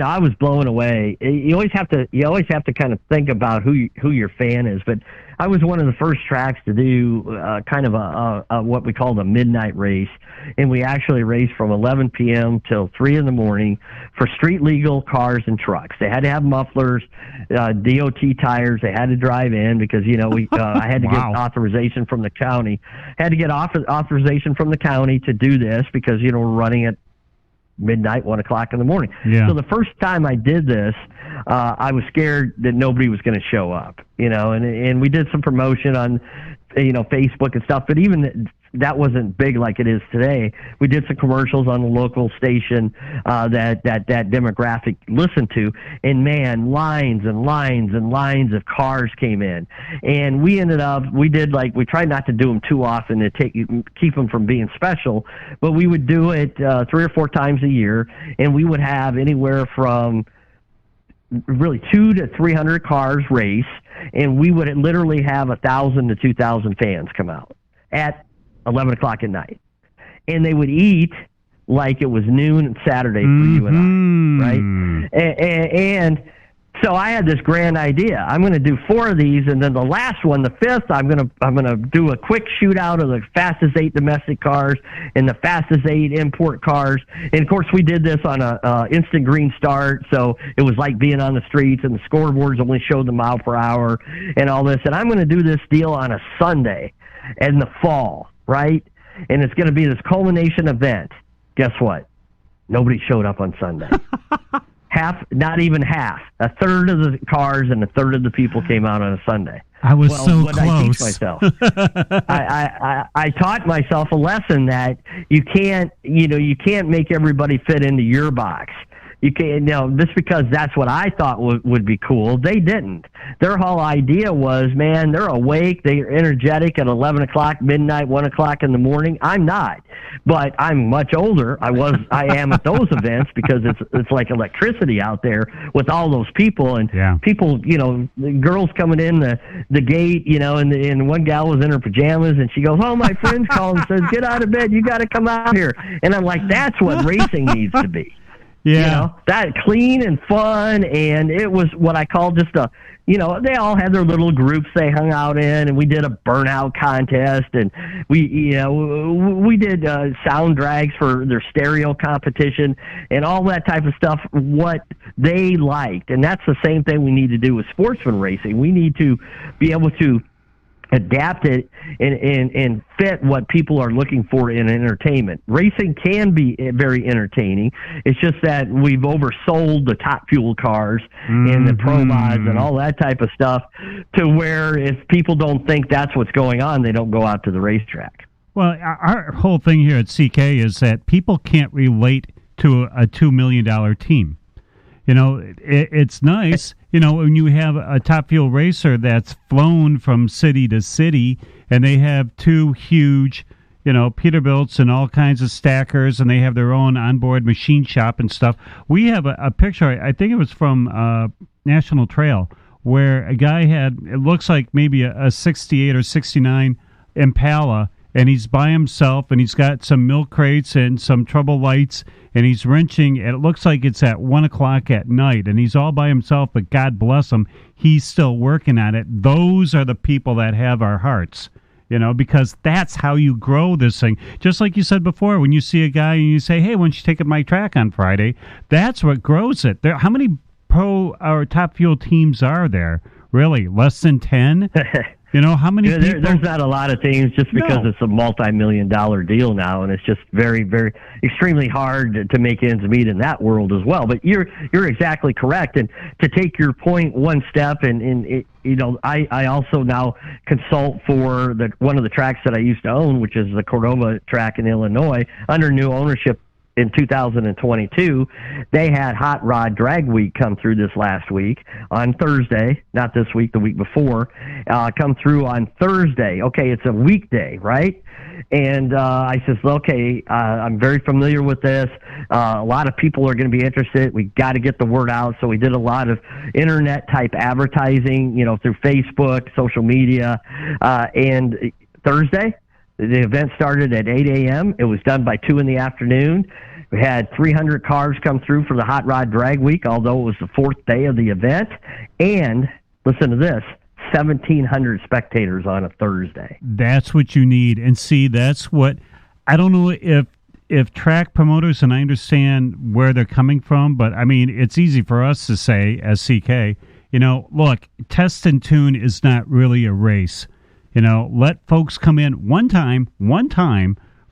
I was blown away. You always have to kind of think about who your fan is. But I was one of the first tracks to do kind of a what we call the midnight race, and we actually raced from 11 p.m. till 3 in the morning for street legal cars and trucks. They had to have mufflers, DOT tires. They had to drive in because I had to get authorization from the county. Had to get authorization from the county to do this because we're running at midnight, 1 o'clock in the morning. Yeah. So the first time I did this, I was scared that nobody was going to show up, and we did some promotion on, Facebook and stuff, but even that wasn't big like it is today. We did some commercials on the local station that demographic listened to, and man, lines and lines and lines of cars came in, and we tried not to do them too often to keep them from being special, but we would do it 3 or 4 times a year, and we would have anywhere from really 200 to 300 cars race, and we would literally have 1,000 to 2,000 fans come out at 11 o'clock at night, and they would eat like it was noon Saturday for you and I, right? And so I had this grand idea. I'm going to do 4 of these, and then the last one, the 5th, I'm going to do a quick shootout of the fastest 8 domestic cars and the fastest 8 import cars. And of course, we did this on a instant green start, so it was like being on the streets, and the scoreboards only showed the mile per hour and all this. And I'm going to do this deal on a Sunday in the fall, right? And it's going to be this culmination event. Guess what? Nobody showed up on Sunday. Half, not even half. A third of the cars and a third of the people came out on a Sunday. I was so close. I teach myself? I taught myself a lesson that you can't make everybody fit into your box. You can't, just because that's what I thought would be cool. They didn't. Their whole idea was, man, they're awake, they're energetic at 11 o'clock, midnight, 1 o'clock in the morning. I'm not, but I'm much older. I am at those events because it's like electricity out there with all those people and people, the girls coming in the gate, and one gal was in her pajamas and she goes, "Oh, my friend's calling and says, get out of bed. You got to come out here." And I'm like, that's what racing needs to be. Yeah. That clean and fun, and it was what I call just they all had their little groups they hung out in, and we did a burnout contest, and we did sound drags for their stereo competition and all that type of stuff, what they liked. And that's the same thing we need to do with sportsman racing. We need to be able to adapt it and fit what people are looking for in entertainment. Racing can be very entertaining. It's just that we've oversold the top fuel cars and the pro mods and all that type of stuff to where if people don't think that's what's going on, they don't go out to the racetrack. Well, our whole thing here at CK is that people can't relate to a $2 million team. It's nice, when you have a top fuel racer that's flown from city to city and they have two huge, Peterbilts and all kinds of stackers, and they have their own onboard machine shop and stuff. We have a picture, I think it was from National Trail, where a guy had, it looks like maybe a 68 or 69 Impala, and he's by himself, and he's got some milk crates and some trouble lights, and he's wrenching, and it looks like it's at 1 o'clock at night, and he's all by himself, but God bless him, he's still working at it. Those are the people that have our hearts, because that's how you grow this thing. Just like you said before, when you see a guy and you say, "Hey, why don't you take my track on Friday?" That's what grows it. How many pro or top fuel teams are there? Really? Less than 10? How many people? There's not a lot of teams just because it's a multi-million-dollar deal now, and it's just very, very extremely hard to make ends meet in that world as well. But you're exactly correct. And to take your point one step, I also now consult for one of the tracks that I used to own, which is the Cordova track in Illinois, under new ownership. In 2022, they had Hot Rod Drag Week come through this last week on Thursday, not this week, the week before, come through on Thursday. Okay, it's a weekday, right? And I says, okay, I'm very familiar with this. A lot of people are going to be interested. We got to get the word out. So we did a lot of internet-type advertising, through Facebook, social media, and Thursday, the event started at 8 a.m. It was done by 2 in the afternoon. We had 300 cars come through for the Hot Rod Drag Week, although it was the fourth day of the event. And, listen to this, 1,700 spectators on a Thursday. That's what you need. And see, that's what, I don't know if track promoters, and I understand where they're coming from, but, it's easy for us to say as CK, look, test and tune is not really a race. Let folks come in one time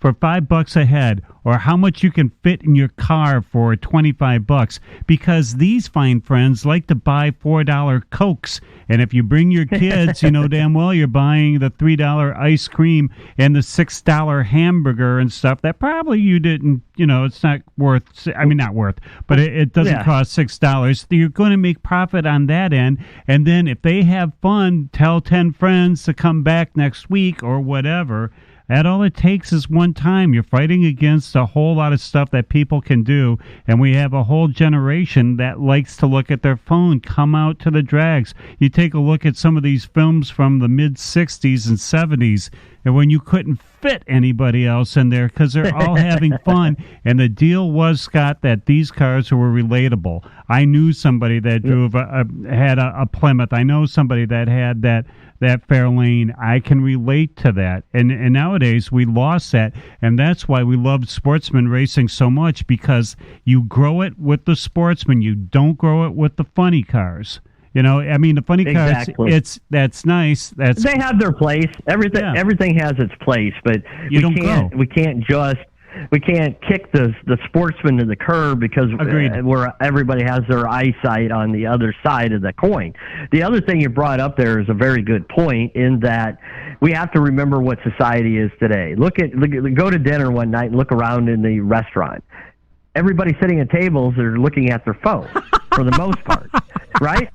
for $5 a head, or how much you can fit in your car for $25, because these fine friends like to buy $4 Cokes. And if you bring your kids, damn well you're buying the $3 ice cream and the $6 hamburger and stuff that probably you didn't, it's not worth, not worth, but it doesn't cost $6. You're going to make profit on that end. And then if they have fun, tell 10 friends to come back next week or whatever. That all it takes is one time. You're fighting against a whole lot of stuff that people can do, and we have a whole generation that likes to look at their phone. Come out to the drags. You take a look at some of these films from the mid-'60s and '70s, and when you couldn't fit anybody else in there because they're all having fun. And the deal was, Scott, that these cars were relatable. I knew somebody that drove had a Plymouth. I know somebody that had that Fairlane. I can relate to that. And nowadays we lost that, and that's why we love sportsman racing so much, because you grow it with the sportsman. You don't grow it with the funny cars. The funny cars, that's nice. They have their place. Everything has its place, but we can't just kick the sportsman to the curb because where everybody has their eyesight on the other side of the coin. The other thing you brought up there is a very good point in that we have to remember what society is today. Go to dinner one night and look around in the restaurant. Everybody sitting at tables are looking at their phone for the most part, right?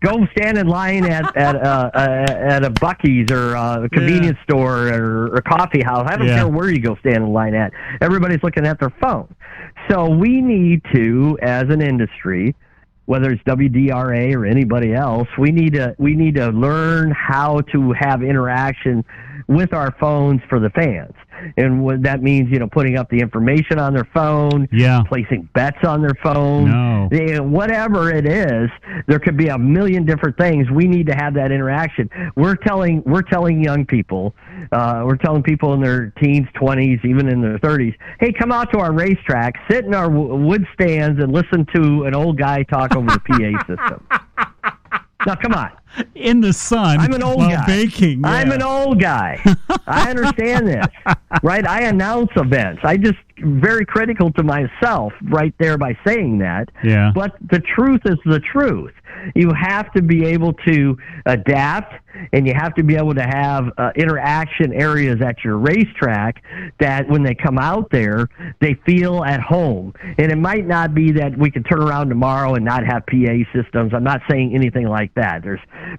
Go stand in line at a Buc-ee's or a convenience store or a coffee house. I don't care where you go stand in line at. Everybody's looking at their phone. So we need to, as an industry, whether it's WDRA or anybody else, we need to learn how to have interaction with our phones for the fans. And what that means, putting up the information on their phone, placing bets on their phone, whatever it is, there could be a million different things. We need to have that interaction. We're telling young people, we're telling people in their teens, 20s, even in their 30s, hey, come out to our racetrack, sit in our wood stands and listen to an old guy talk over the PA system. Now, come on. In the sun, I'm an old guy. Baking. Yeah. I'm an old guy. I understand this, right? I announce events. I just very critical to myself right there by saying that. Yeah. But the truth is the truth. You have to be able to adapt, and you have to be able to have interaction areas at your racetrack that when they come out there, they feel at home. And it might not be that we can turn around tomorrow and not have PA systems. I'm not saying anything like that.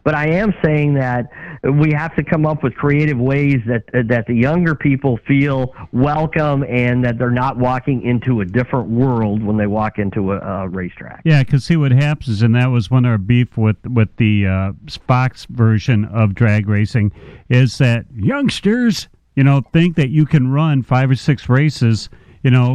But I am saying that we have to come up with creative ways that the younger people feel welcome and that they're not walking into a different world when they walk into a racetrack. Yeah, because see what happens, and that was one of our beef with the Fox version of drag racing, is that youngsters, think that you can run 5 or 6 races,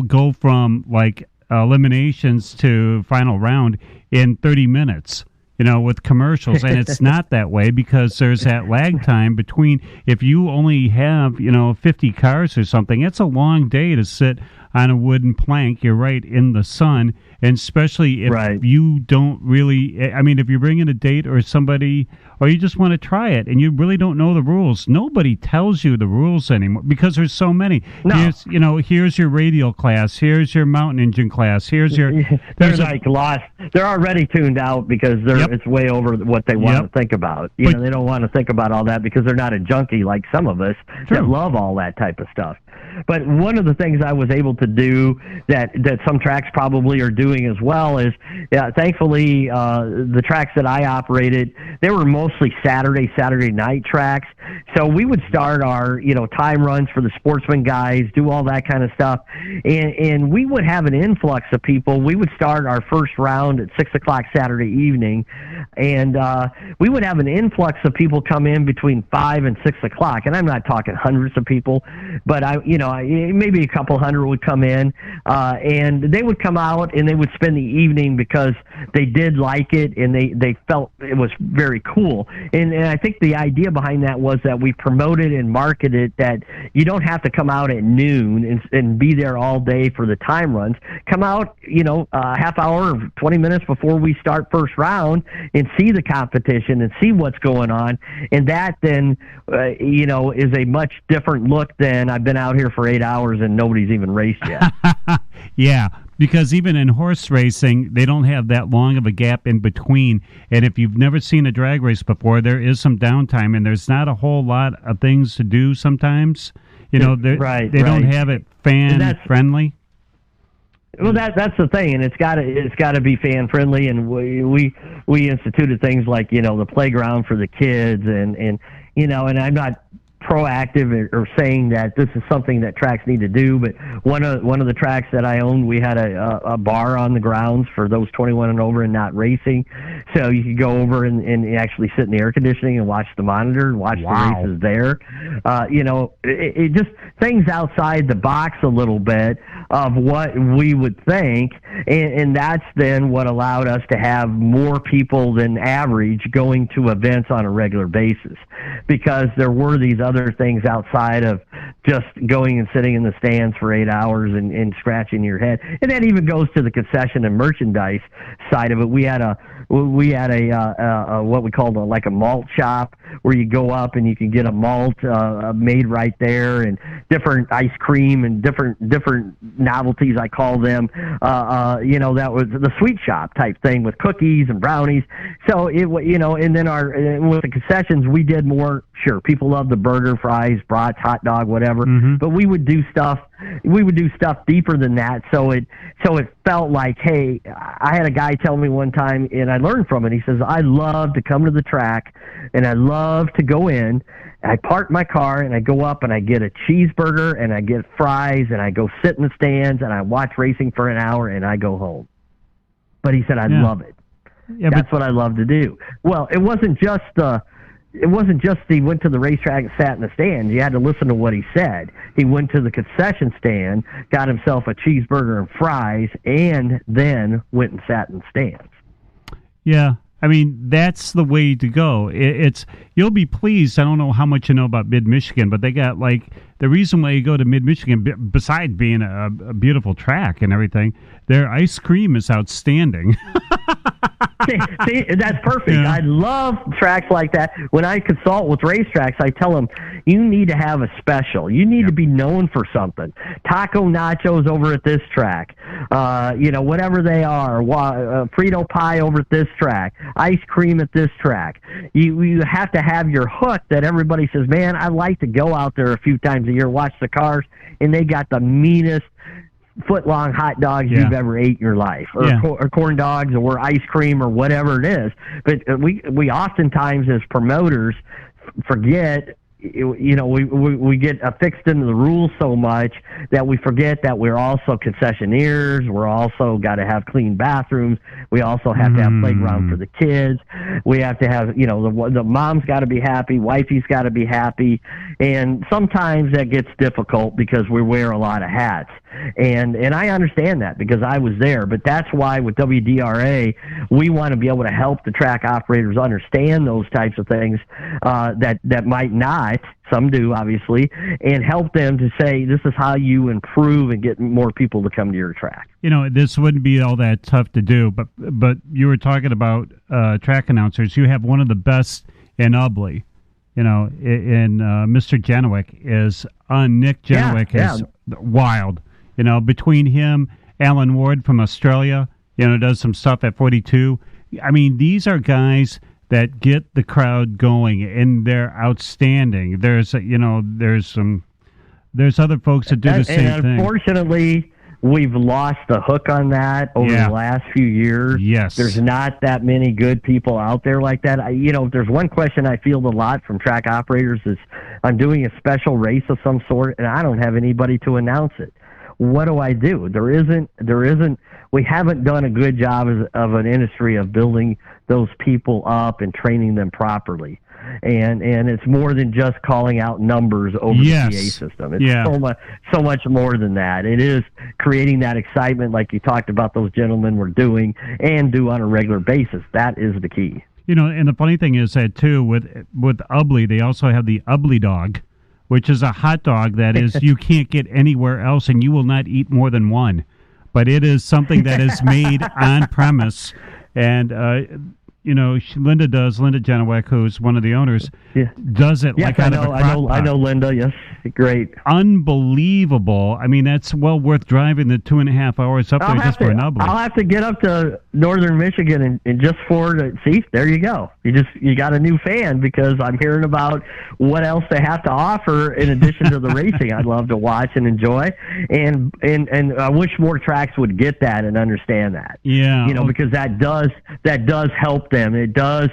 go from like eliminations to final round in 30 minutes. With commercials, and it's not that way because there's that lag time between. If you only have 50 cars or something, it's a long day to sit on a wooden plank. You're right, in the sun, and especially if you don't really. I mean, if you bring in a date or somebody, or you just want to try it, and you really don't know the rules. Nobody tells you the rules anymore because there's so many. No. Here's your radial class. Here's your mountain engine class. Here's your. They're like lost. They're already tuned out because it's way over what they want to think about. They don't want to think about all that because they're not a junkie like some of us that love all that type of stuff. But one of the things I was able to do that some tracks probably are doing as well is, thankfully, the tracks that I operated, they were mostly Saturday night tracks. So we would start our, time runs for the sportsman guys, do all that kind of stuff. And we would have an influx of people. We would start our first round at 6 o'clock Saturday evening. And we would have an influx of people come in between 5 and 6 o'clock. And I'm not talking hundreds of people, but maybe a couple hundred would come in, and they would come out and they would spend the evening because they did like it and they felt it was very cool. And I think the idea behind that was that we promoted and marketed that you don't have to come out at noon and be there all day for the time runs. Come out, a half hour or 20 minutes before we start first round and see the competition and see what's going on. And that then, is a much different look than I've been out here for 8 hours and nobody's even raced yet. Yeah, because even in horse racing, they don't have that long of a gap in between. And if you've never seen a drag race before, there is some downtime, and there's not a whole lot of things to do sometimes. They don't have it fan-friendly. Well, that's the thing, and it's got to be fan friendly. And we instituted things like the playground for the kids, and I'm not proactive or saying that this is something that tracks need to do, but one of the tracks that I owned, we had a bar on the grounds for those 21 and over and not racing, so you could go over and actually sit in the air conditioning and watch the monitor and watch the races there. It just things outside the box a little bit, of what we would think, and that's then what allowed us to have more people than average going to events on a regular basis, because there were these other things outside of just going and sitting in the stands for 8 hours and scratching your head. And that even goes to the concession and merchandise side of it. We had a what we called like a malt shop, where you go up and you can get a malt made right there, and different ice cream and different novelties, I call them. That was the sweet shop type thing with cookies and brownies. So and then with the concessions, we did more. Sure, people love the burger, fries, brats, hot dog, whatever. Mm-hmm. But we would do stuff deeper than that. So it felt like, hey, I had a guy tell me one time, and I learned from it. He says, I love to come to the track, and I love to go in. I park my car, and I go up, and I get a cheeseburger, and I get fries, and I go sit in the stands, and I watch racing for an hour, and I go home. But he said, I love it. Yeah, that's what I love to do. Well, it wasn't just he went to the racetrack and sat in the stands. You had to listen to what he said. He went to the concession stand, got himself a cheeseburger and fries, and then went and sat in the stands. Yeah, I mean, that's the way to go. You'll be pleased. I don't know how much you know about Mid-Michigan, but they got, like, the reason why you go to Mid-Michigan, besides being a beautiful track and everything, their ice cream is outstanding. See, that's perfect. Yeah. I love tracks like that. When I consult with racetracks, I tell them, you need to have a special. You need to be known for something. Taco nachos over at this track. Whatever they are. Frito pie over at this track. Ice cream at this track. You have to have your hook that everybody says, man, I like to go out there a few times a year, watch the cars, and they got the meanest foot-long hot dogs you've ever ate in your life, or corn dogs, or ice cream, or whatever it is. But we oftentimes, as promoters, forget. We get affixed into the rules so much that we forget that we're also concessionaires. We're also got to have clean bathrooms. We also have to have playground for the kids. We have to have, the mom's got to be happy, wifey's got to be happy, and sometimes that gets difficult because we wear a lot of hats. And I understand that because I was there, but that's why with WDRA, we want to be able to help the track operators understand those types of things that might not. Some do, obviously, and help them to say, this is how you improve and get more people to come to your track. This wouldn't be all that tough to do, but you were talking about track announcers. You have one of the best in Ubly. Mr. Janowick is, Nick Janowick is wild. Between him, Alan Ward from Australia, does some stuff at 42. I mean, these are guys that get the crowd going, and they're outstanding. There's other folks that do the same thing. And unfortunately, we've lost the hook on that over the last few years. Yes. There's not that many good people out there like that. There's one question I field a lot from track operators is, I'm doing a special race of some sort, and I don't have anybody to announce it. What do I do? There isn't. We haven't done a good job of an industry of building those people up and training them properly. And it's more than just calling out numbers over the PA system. It's so much more than that. It is creating that excitement, like you talked about those gentlemen were doing and do on a regular basis. That is the key. And the funny thing is that too, with Ubly, they also have the Ubly Dog, which is a hot dog that is you can't get anywhere else, and you will not eat more than one. But it is something that is made on premise. And, Linda Janowick, who's one of the owners, does it like out of a crock pot. I know Linda, yes. Great. Unbelievable. I mean, that's well worth driving the 2.5 hours up there just for an Ubly. I'll have to get up to northern Michigan and just see, there you go. You got a new fan because I'm hearing about what else they have to offer in addition to the racing I'd love to watch and enjoy. And I wish more tracks would get that and understand that. Yeah. Because that does help them. It does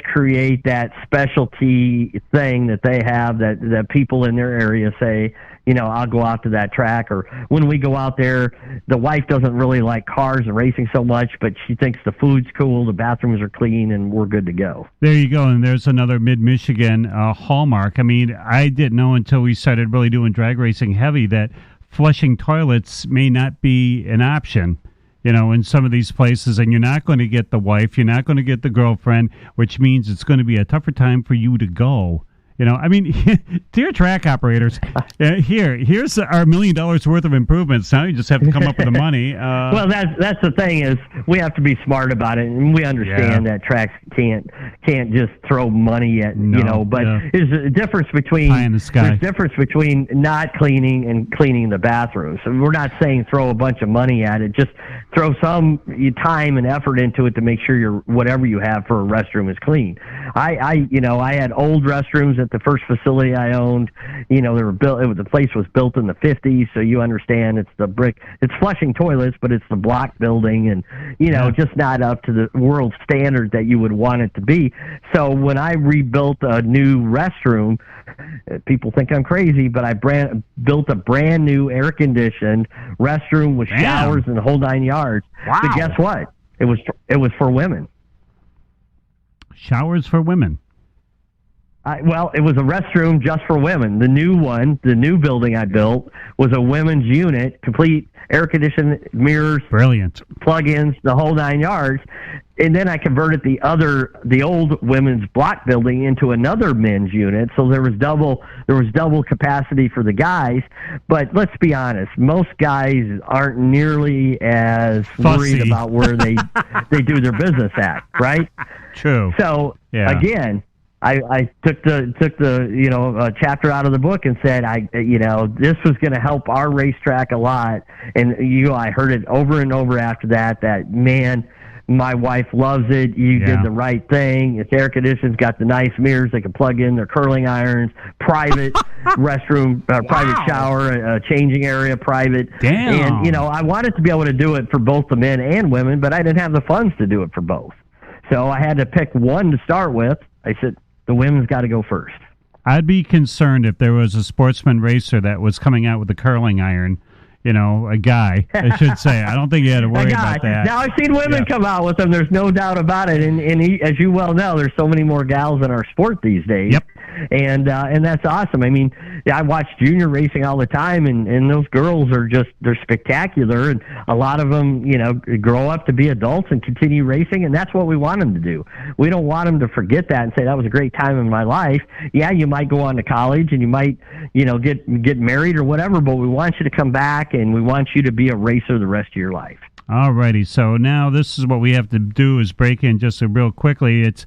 create that specialty thing that they have that people in their area say, I'll go out to that track. Or when we go out there, the wife doesn't really like cars and racing so much, but she thinks the food's cool, the bathrooms are clean, and we're good to go. There you go. And there's another Mid-Michigan hallmark. I mean, I didn't know until we started really doing drag racing heavy that flushing toilets may not be an option, in some of these places, and you're not going to get the wife, you're not going to get the girlfriend, which means it's going to be a tougher time for you to go. Dear track operators, here's our $1 million worth of improvements. Now you just have to come up with the money. Well, that's the thing is we have to be smart about it, and we understand that tracks can't just throw money at But there's a difference between not cleaning and cleaning the bathrooms. So we're not saying throw a bunch of money at it. Just throw some time and effort into it to make sure whatever you have for a restroom is clean. I had old restrooms at the first facility I owned. They were built. The place was built in the 50s, so you understand it's the brick. It's flushing toilets, but it's the block building, and just not up to the world standard that you would want it to be. So when I rebuilt a new restroom, people think I'm crazy, but I built a brand new air conditioned restroom with showers and the whole 9 yards. Wow. But guess what? It was for women. Showers for women. It was a restroom just for women. The new building I built was a women's unit, complete air conditioned, mirrors, brilliant plug-ins, the whole 9 yards. And then I converted the old women's block building into another men's unit, so there was double capacity for the guys. But let's be honest, most guys aren't nearly as worried about where they do their business at, right? True. So again, I took the chapter out of the book and said this was going to help our racetrack a lot, and I heard it over and over after that man, my wife loves it. You did the right thing. It's air conditioned, got the nice mirrors they can plug in their curling irons, private restroom, private shower, changing area, private. Damn. And I wanted to be able to do it for both the men and women, but I didn't have the funds to do it for both. So I had to pick one to start with. I said, the women's got to go first. I'd be concerned if there was a sportsman racer that was coming out with a curling iron, a guy, I should say. I don't think you had to worry about that. Now, I've seen women come out with them. There's no doubt about it. And as you well know, there's so many more gals in our sport these days. Yep. And that's awesome. I mean, I watch junior racing all the time, and those girls they're spectacular. And a lot of them, grow up to be adults and continue racing, and that's what we want them to do. We don't want them to forget that and say, that was a great time in my life. Yeah, you might go on to college, and you might, get married or whatever, but we want you to come back, and we want you to be a racer the rest of your life. All righty. So now this is what we have to do is break in just real quickly. It's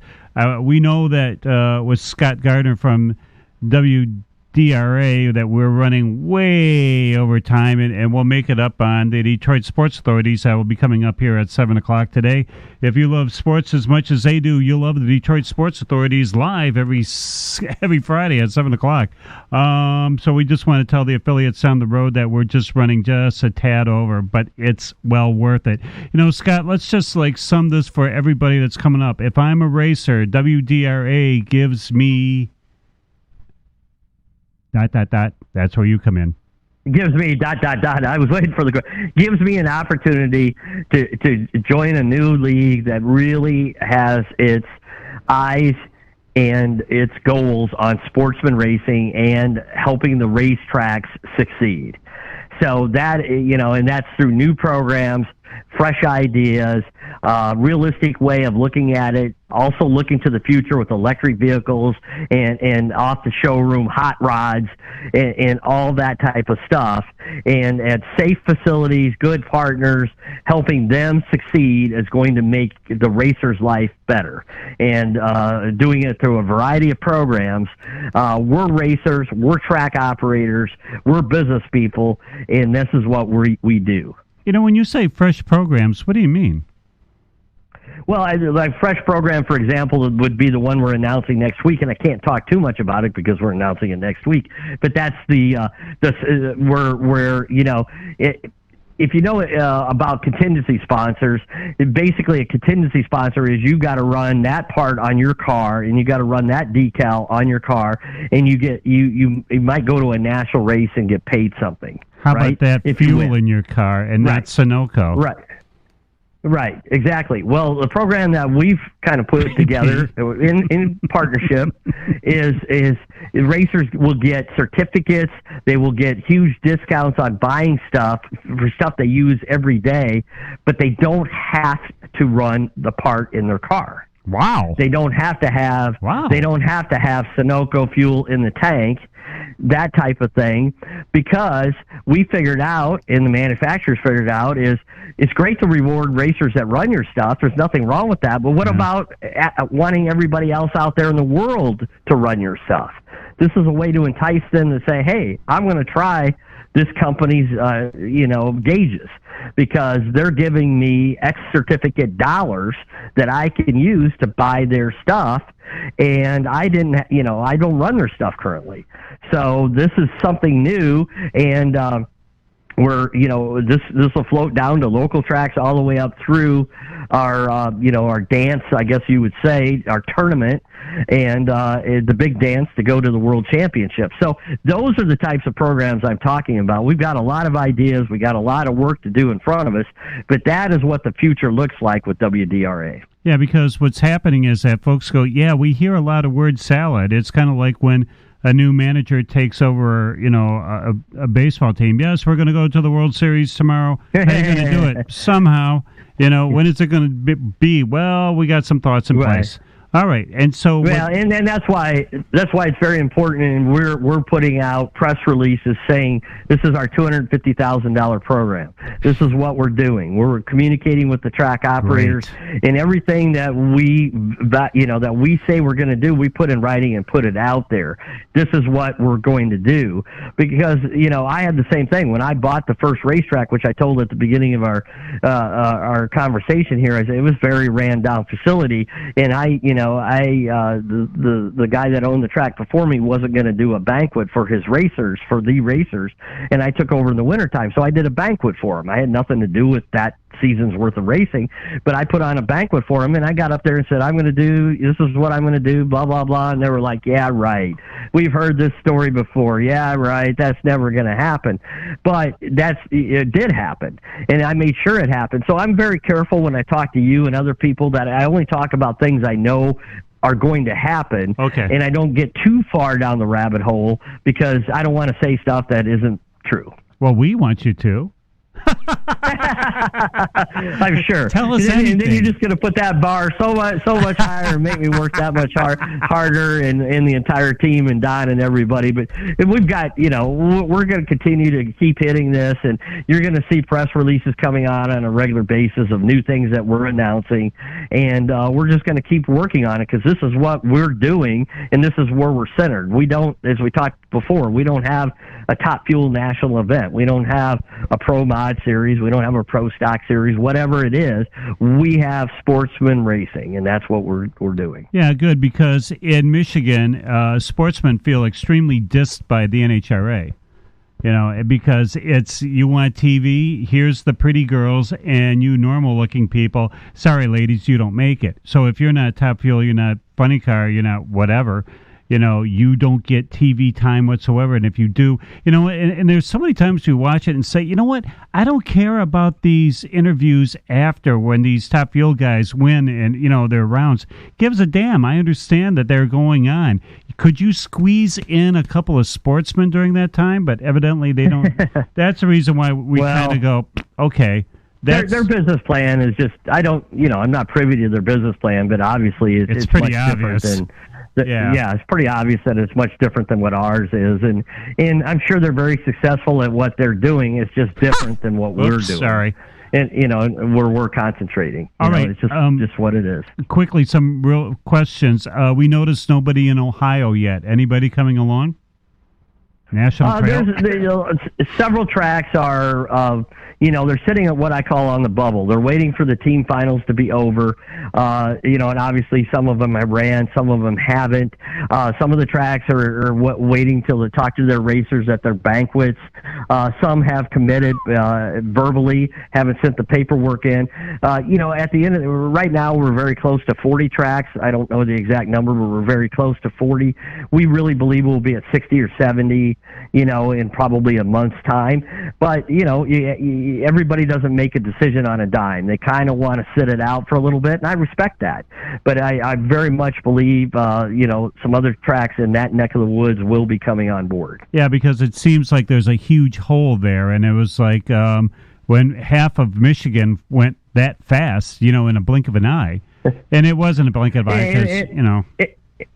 we know that with Scott Gardner from WDRA that we're running way over time, and we'll make it up on the Detroit Sports Authorities that will be coming up here at 7 o'clock today. If you love sports as much as they do, you'll love the Detroit Sports Authorities live every Friday at 7 o'clock. So we just want to tell the affiliates down the road that we're just running just a tad over, but it's well worth it. Scott, let's just sum this for everybody that's coming up. If I'm a racer, WDRA gives me ... That's where you come in. Gives me ... I was waiting for gives me an opportunity to join a new league that really has its eyes and its goals on sportsman racing and helping the racetracks succeed. So that, and that's through new programs, fresh ideas, realistic way of looking at it, also looking to the future with electric vehicles and off the showroom hot rods and all that type of stuff. And at safe facilities, good partners, helping them succeed is going to make the racer's life better. And doing it through a variety of programs. We're racers, we're track operators, we're business people, and this is what we do. When you say fresh programs, what do you mean? Well, like fresh program, for example, would be the one we're announcing next week, and I can't talk too much about it because we're announcing it next week. But that's if you know about contingency sponsors, basically a contingency sponsor is you got to run that part on your car, and you got to run that decal on your car, and you might go to a national race and get paid something. How about that fuel in your car and not Sunoco? Right, exactly. Well, the program that we've kind of put together in partnership is racers will get certificates. They will get huge discounts on buying stuff for stuff they use every day, but they don't have to run the part in their car. Wow. They don't have to have. Wow. They don't have to have Sunoco fuel in the tank, that type of thing, because we figured out, and the manufacturers figured out, is it's great to reward racers that run your stuff. There's nothing wrong with that. But what about wanting everybody else out there in the world to run your stuff? This is a way to entice them to say, hey, I'm going to try this company's, gauges, because they're giving me X certificate dollars that I can use to buy their stuff, and I don't run their stuff currently. So this is something new, and this will float down to local tracks all the way up through our dance, I guess you would say, our tournament, and the big dance to go to the World Championship. So those are the types of programs I'm talking about. We've got a lot of ideas. We got a lot of work to do in front of us, but that is what the future looks like with WDRA. Yeah, because what's happening is that folks go, yeah, we hear a lot of word salad. It's kind of like when a new manager takes over, a baseball team. Yes, we're going to go to the World Series tomorrow. How are you going to do it? Somehow. When is it going to be? Well, we got some thoughts in place. All right, and so and that's why it's very important, and we're putting out press releases saying this is our $250,000 program. This is what we're doing. We're communicating with the track operators, and everything that we say we're going to do, we put in writing and put it out there. This is what we're going to do, because I had the same thing when I bought the first racetrack, which I told at the beginning of our conversation here. I said it was a very ran down facility, and the guy that owned the track before me wasn't going to do a banquet for the racers, and I took over in the wintertime. So I did a banquet for him. I had nothing to do with that season's worth of racing, but I put on a banquet for him, and I got up there and said, this is what I'm going to do, blah, blah, blah. And they were like, yeah, right. We've heard this story before. Yeah, right. That's never going to happen. But it did happen, and I made sure it happened. So I'm very careful when I talk to you and other people that I only talk about things I know are going to happen. Okay. And I don't get too far down the rabbit hole, because I don't want to say stuff that isn't true. Well, we want you to. I'm sure. Tell us anything. And then you're just going to put that bar so much higher and make me work that much harder, and the entire team and Don and everybody. But we've got, we're going to continue to keep hitting this, and you're going to see press releases coming out on a regular basis of new things that we're announcing, and we're just going to keep working on it, because this is what we're doing, and this is where we're centered. We don't, as we talked before, we don't have a Top Fuel national event. We don't have a Pro Mod series. We don't have a Pro Stock series. Whatever it is, we have sportsman racing, and that's what we're doing. Yeah, good, because in Michigan, sportsmen feel extremely dissed by the NHRA. Because you want TV, here's the pretty girls, and you normal-looking people, sorry, ladies, you don't make it. So if you're not Top Fuel, you're not Funny Car, you're not whatever, you don't get TV time whatsoever. And if you do, and there's so many times you watch it and say, you know what, I don't care about these interviews after when these Top Fuel guys win and, their rounds. Gives a damn. I understand that they're going on. Could you squeeze in a couple of sportsmen during that time? But evidently they don't. That's the reason why we kind of go, okay. Their business plan is just, I'm not privy to their business plan, but obviously it's pretty much obvious. Different than. Yeah, it's pretty obvious that it's much different than what ours is, and I'm sure they're very successful at what they're doing. It's just different than what we're doing. Sorry. And where we're concentrating. All right, it's just what it is. Quickly, some real questions. We noticed nobody in Ohio yet. Anybody coming along? National Trail? There's several tracks are, they're sitting at what I call on the bubble. They're waiting for the team finals to be over, and obviously some of them have ran, some of them haven't. Some of the tracks are waiting till they talk to their racers at their banquets. Some have committed verbally, haven't sent the paperwork in. At the end of right now, we're very close to 40 tracks. I don't know the exact number, but we're very close to 40. We really believe we'll be at 60 or 70 in probably a month's time. But, everybody doesn't make a decision on a dime. They kind of want to sit it out for a little bit, and I respect that. But I very much believe, some other tracks in that neck of the woods will be coming on board. Yeah, because it seems like there's a huge hole there, and it was like when half of Michigan went that fast, in a blink of an eye. And it wasn't a blink of an eye because,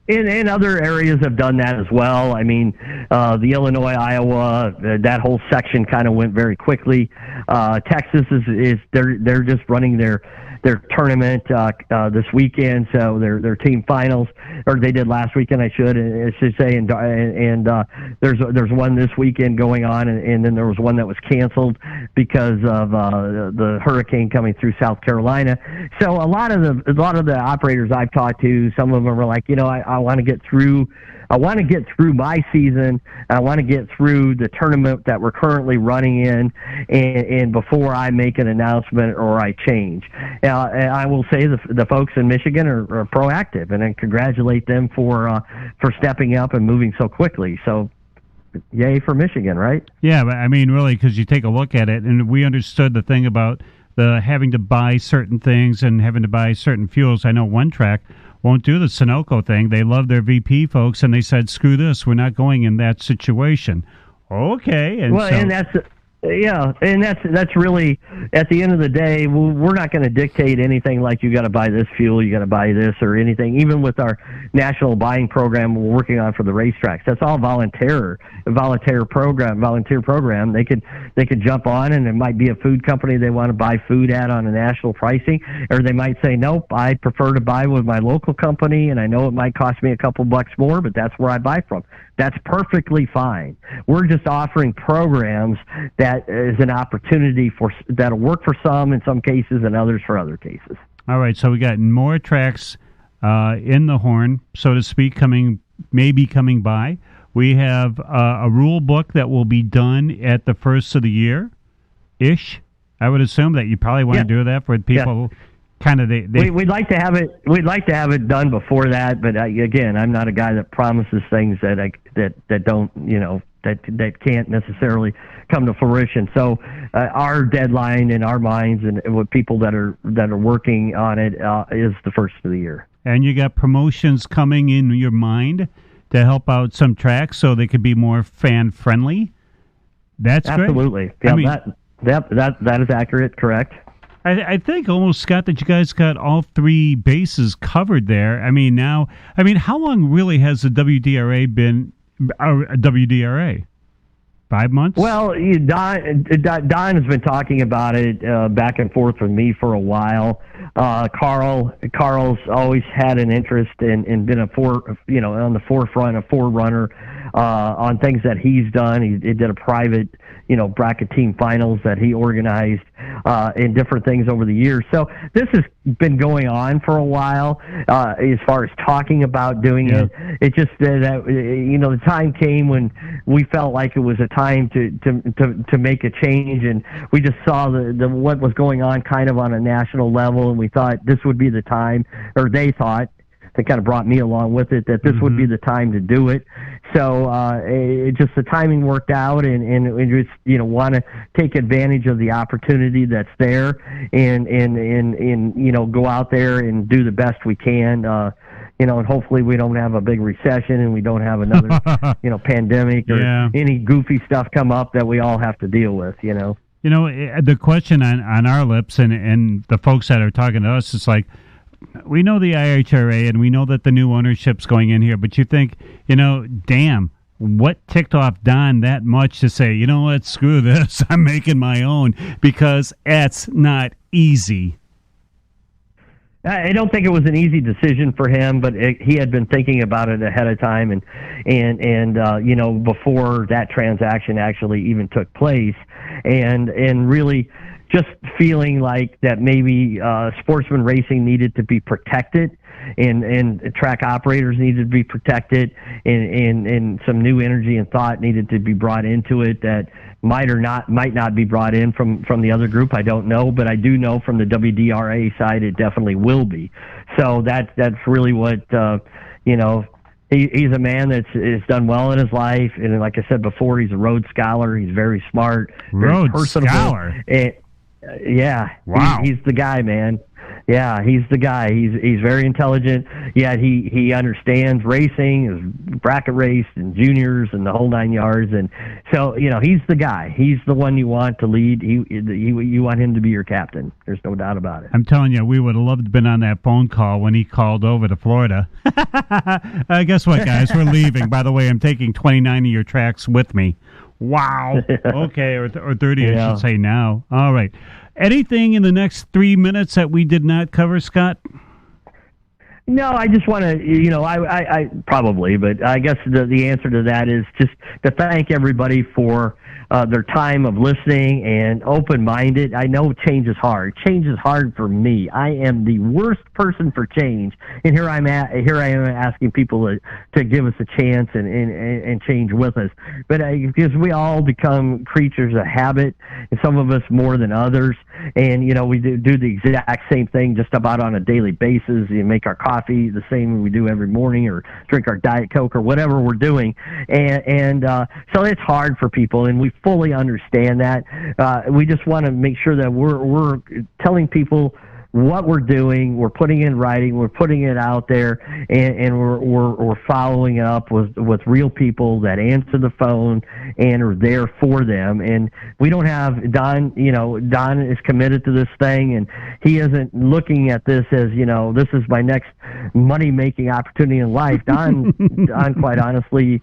And other areas have done that as well. I mean, the Illinois, Iowa, that whole section kind of went very quickly. Texas is they're just running their tournament this weekend, so their team finals, or they did last weekend, I should say, and there's one this weekend going on, and then there was one that was canceled because of the hurricane coming through South Carolina. So a lot of the operators I've talked to, some of them are like, I want to get through. I want to get through my season. I want to get through the tournament that we're currently running in, and before I make an announcement or I change. And I will say the folks in Michigan are proactive, and I congratulate them for stepping up and moving so quickly. So, yay for Michigan, right? Yeah, but I mean, really, because you take a look at it, and we understood the thing about the having to buy certain things and having to buy certain fuels. I know one track won't do the Sunoco thing. They love their VP folks, and they said, screw this, we're not going in that situation. Okay. And that's really, at the end of the day, we're not going to dictate anything like you got to buy this fuel, you got to buy this or anything. Even with our national buying program we're working on for the racetracks, that's all volunteer program. They could jump on, and it might be a food company they want to buy food at on a national pricing, or they might say, nope, I prefer to buy with my local company, and I know it might cost me a couple bucks more, but that's where I buy from. That's perfectly fine. We're just offering programs that is an opportunity that'll work for some in some cases and others for other cases. All right, so we got more tracks in the horn, so to speak, coming coming by. We have a rule book that will be done at the first of the year-ish. I would assume that you probably want to do that for people. Yeah. Kind of, we'd like to have it. We'd like to have it done before that, but again, I'm not a guy that promises things that don't, that can't necessarily come to fruition. So our deadline in our minds and with people that are working on it is the first of the year. And you got promotions coming in your mind to help out some tracks so they could be more fan friendly. That's absolutely great. Yeah, that is accurate. Correct. I think almost, Scott, that you guys got all three bases covered there. How long really has the WDRA been WDRA? 5 months? Well, Don has been talking about it back and forth with me for a while. Carl's always had an interest and been on the forefront, a forerunner on things that he's done. He did a private, bracket team finals that he organized and different things over the years. So this has been going on for a while as far as talking about doing it. It just that the time came when we felt like it was a time to make a change, and we just saw the what was going on kind of on a national level, and we thought this would be the time, or they thought. They kind of brought me along with it, that this would be the time to do it. So the timing worked out, and we just want to take advantage of the opportunity that's there, and go out there and do the best we can. And hopefully we don't have a big recession and we don't have another pandemic or any goofy stuff come up that we all have to deal with. The question on our lips and the folks that are talking to us is like, we know the IHRA and we know that the new ownership's going in here, but you think, damn, what ticked off Don that much to say, what, screw this, I'm making my own, because that's not easy. I don't think it was an easy decision for him, but he had been thinking about it ahead of time, and before that transaction actually even took place, and really just feeling like that maybe sportsman racing needed to be protected, and track operators needed to be protected, and some new energy and thought needed to be brought into it that might not be brought in from the other group. I don't know, but I do know from the WDRA side it definitely will be. So that's really what he's a man that's done well in his life, and like I said before, he's a Rhodes Scholar. He's very smart, very personable. Scholar. And, yeah, wow, he's the guy, man. Yeah, he's the guy. He's very intelligent. Yet he understands racing, is bracket raced and juniors and the whole 9 yards. And so he's the guy. He's the one you want to lead. You want him to be your captain. There's no doubt about it. I'm telling you, we would have loved to have been on that phone call when he called over to Florida. Guess what, guys? We're leaving. By the way, I'm taking 29 of your tracks with me. Wow. Okay, or 30, I should say now. All right. Anything in the next 3 minutes that we did not cover, Scott? No, I just want to, I probably, but I guess the answer to that is just to thank everybody for their time of listening and open-minded. I know change is hard. Change is hard for me. I am the worst person for change, and here I am asking people to give us a chance and change with us. But because we all become creatures of habit, and some of us more than others, and we do the exact same thing just about on a daily basis. You make our coffee the same we do every morning, or drink our Diet Coke, or whatever we're doing, and so it's hard for people, and we fully understand that. We just want to make sure that we're telling people what we're doing, we're putting it in writing, we're putting it out there, and we're following it up with real people that answer the phone and are there for them. And we don't have Don. Don is committed to this thing, and he isn't looking at this as this is my next money making opportunity in life. Don quite honestly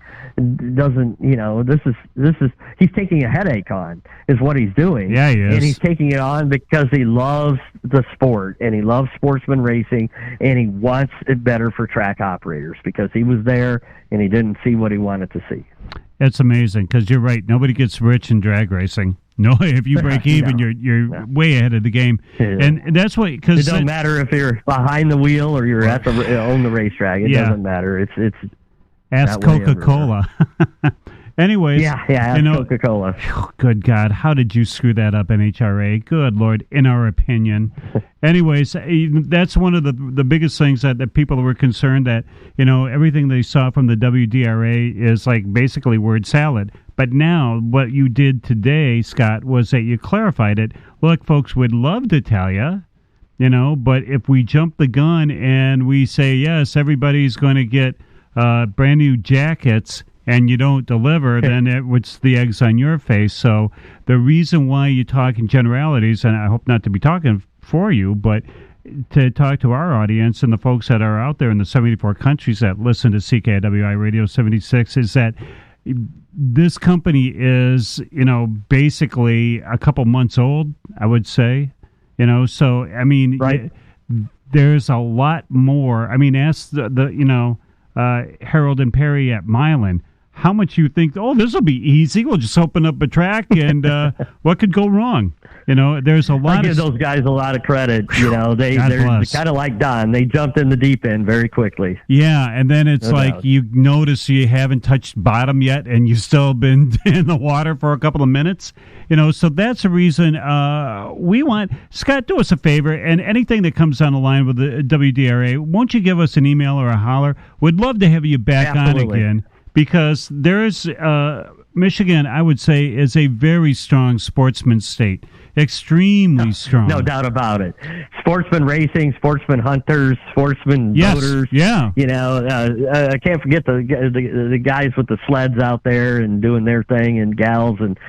doesn't. This is he's taking a headache on is what he's doing. Yeah, he is. And he's taking it on because he loves the sport, and he loves sportsman racing, and he wants it better for track operators because he was there and he didn't see what he wanted to see. It's amazing because you're right. Nobody gets rich in drag racing. No, if you break even, you're way ahead of the game, and that's what. Because it doesn't matter if you're behind the wheel or you're at on the racetrack. It doesn't matter. It's ask Coca-Cola. Anyways, Coca-Cola. Good God, how did you screw that up, NHRA? Good Lord, in our opinion. Anyways, that's one of the biggest things that people were concerned that, everything they saw from the WDRA is like basically word salad. But now what you did today, Scott, was that you clarified it. Look, folks, would love to tell you, but if we jump the gun and we say, yes, everybody's going to get brand new jackets, and you don't deliver, then it's the eggs on your face. So the reason why you talk in generalities, and I hope not to be talking for you, but to talk to our audience and the folks that are out there in the 74 countries that listen to CKiW iRADIO 76, is that this company is, basically a couple months old, I would say. So, I mean, right. There's a lot more. I mean, ask the Harold and Perry at Milan, how much you think, this will be easy. We'll just open up a track, and what could go wrong? There's a lot. I give those guys a lot of credit. They're kind of like Don. They jumped in the deep end very quickly. Yeah, and then it's you notice you haven't touched bottom yet, and you've still been in the water for a couple of minutes. So that's the reason we want Scott. Do us a favor, and anything that comes on the line with the WDRA, won't you give us an email or a holler? We'd love to have you back on again. Because there's Michigan, I would say, is a very strong sportsman state. Extremely strong. No doubt about it. Sportsman racing, sportsman hunters, sportsman boaters. Yeah. I can't forget the guys with the sleds out there and doing their thing, and gals, and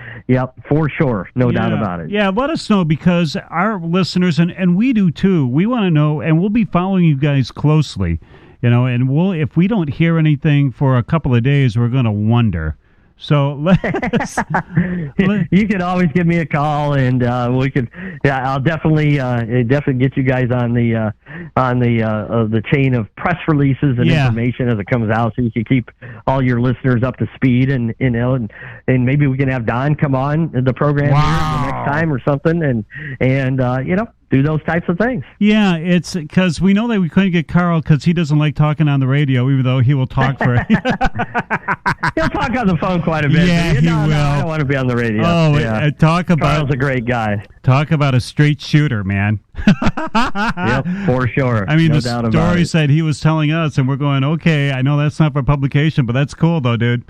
for sure. No doubt about it. Yeah, let us know, because our listeners, and we do too, we want to know, and we'll be following you guys closely. And if we don't hear anything for a couple of days, we're going to wonder. So you can always give me a call, and we could. Yeah, I'll definitely get you guys on the chain of press releases and information as it comes out, so you can keep all your listeners up to speed, and maybe we can have Don come on the program here the next time or something, and do those types of things. Yeah, it's because we know that we couldn't get Carl because he doesn't like talking on the radio, even though he will talk for He'll talk on the phone quite a bit. Yeah, he will. I don't want to be on the radio. Talk about Carl's a great guy. Talk about a straight shooter, man. Yep, for sure. I mean, no the doubt about story it. said he was telling us, and we're going, okay, I know that's not for publication, but that's cool, though, dude.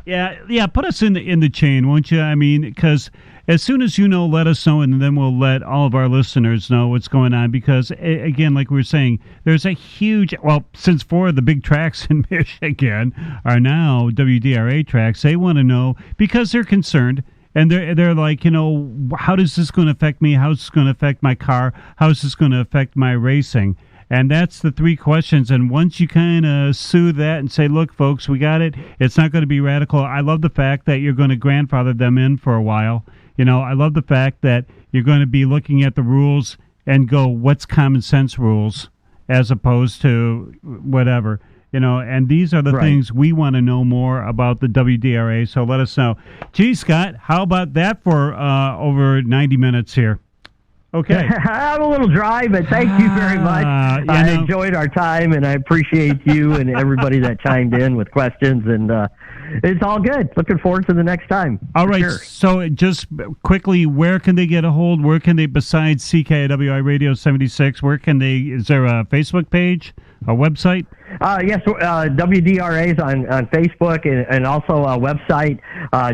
Yeah, put us in the chain, won't you? I mean, because as soon as you know, let us know, and then we'll let all of our listeners know what's going on. Because, again, like we were saying, there's a huge, since 4 of the big tracks in Michigan are now WDRA tracks, they want to know because they're concerned. And they're like, how is this going to affect me? How's this going to affect my car? How's this going to affect my racing? And that's the 3 questions. And once you kind of soothe that and say, look, folks, we got it. It's not going to be radical. I love the fact that you're going to grandfather them in for a while. I love the fact that you're going to be looking at the rules and go, what's common sense rules as opposed to whatever. And these are the things we want to know more about the WDRA, so let us know. Gee, Scott, how about that for over 90 minutes here? Okay. I'm a little dry, but thank you very much. I enjoyed our time, and I appreciate you and everybody that chimed in with questions, and it's all good. Looking forward to the next time. All right, sure. So just quickly, where can they get a hold? Where can they, besides CKiW iRADIO 76, is there a Facebook page, a website? Yes, WDRA is on Facebook and also a website.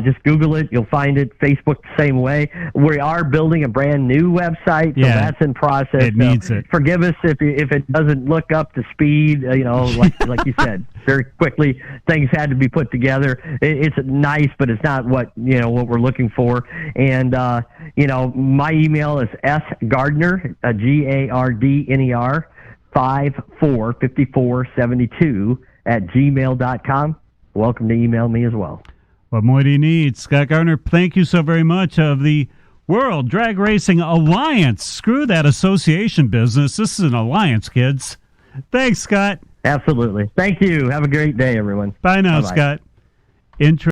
Just Google it. You'll find it. Facebook the same way. We are building a brand new website, so that's in process. It needs it. Forgive us if it doesn't look up to speed, like you said. Very quickly, things had to be put together. It's nice, but it's not what we're looking for. And, my email is sgardner, Gardner, 5472 at gmail.com. Welcome to email me as well. What more do you need? Scott Gardner, thank you so very much of the World Drag Racing Alliance. Screw that association business. This is an alliance, kids. Thanks, Scott. Absolutely. Thank you. Have a great day, everyone. Bye now, Bye-bye. Scott.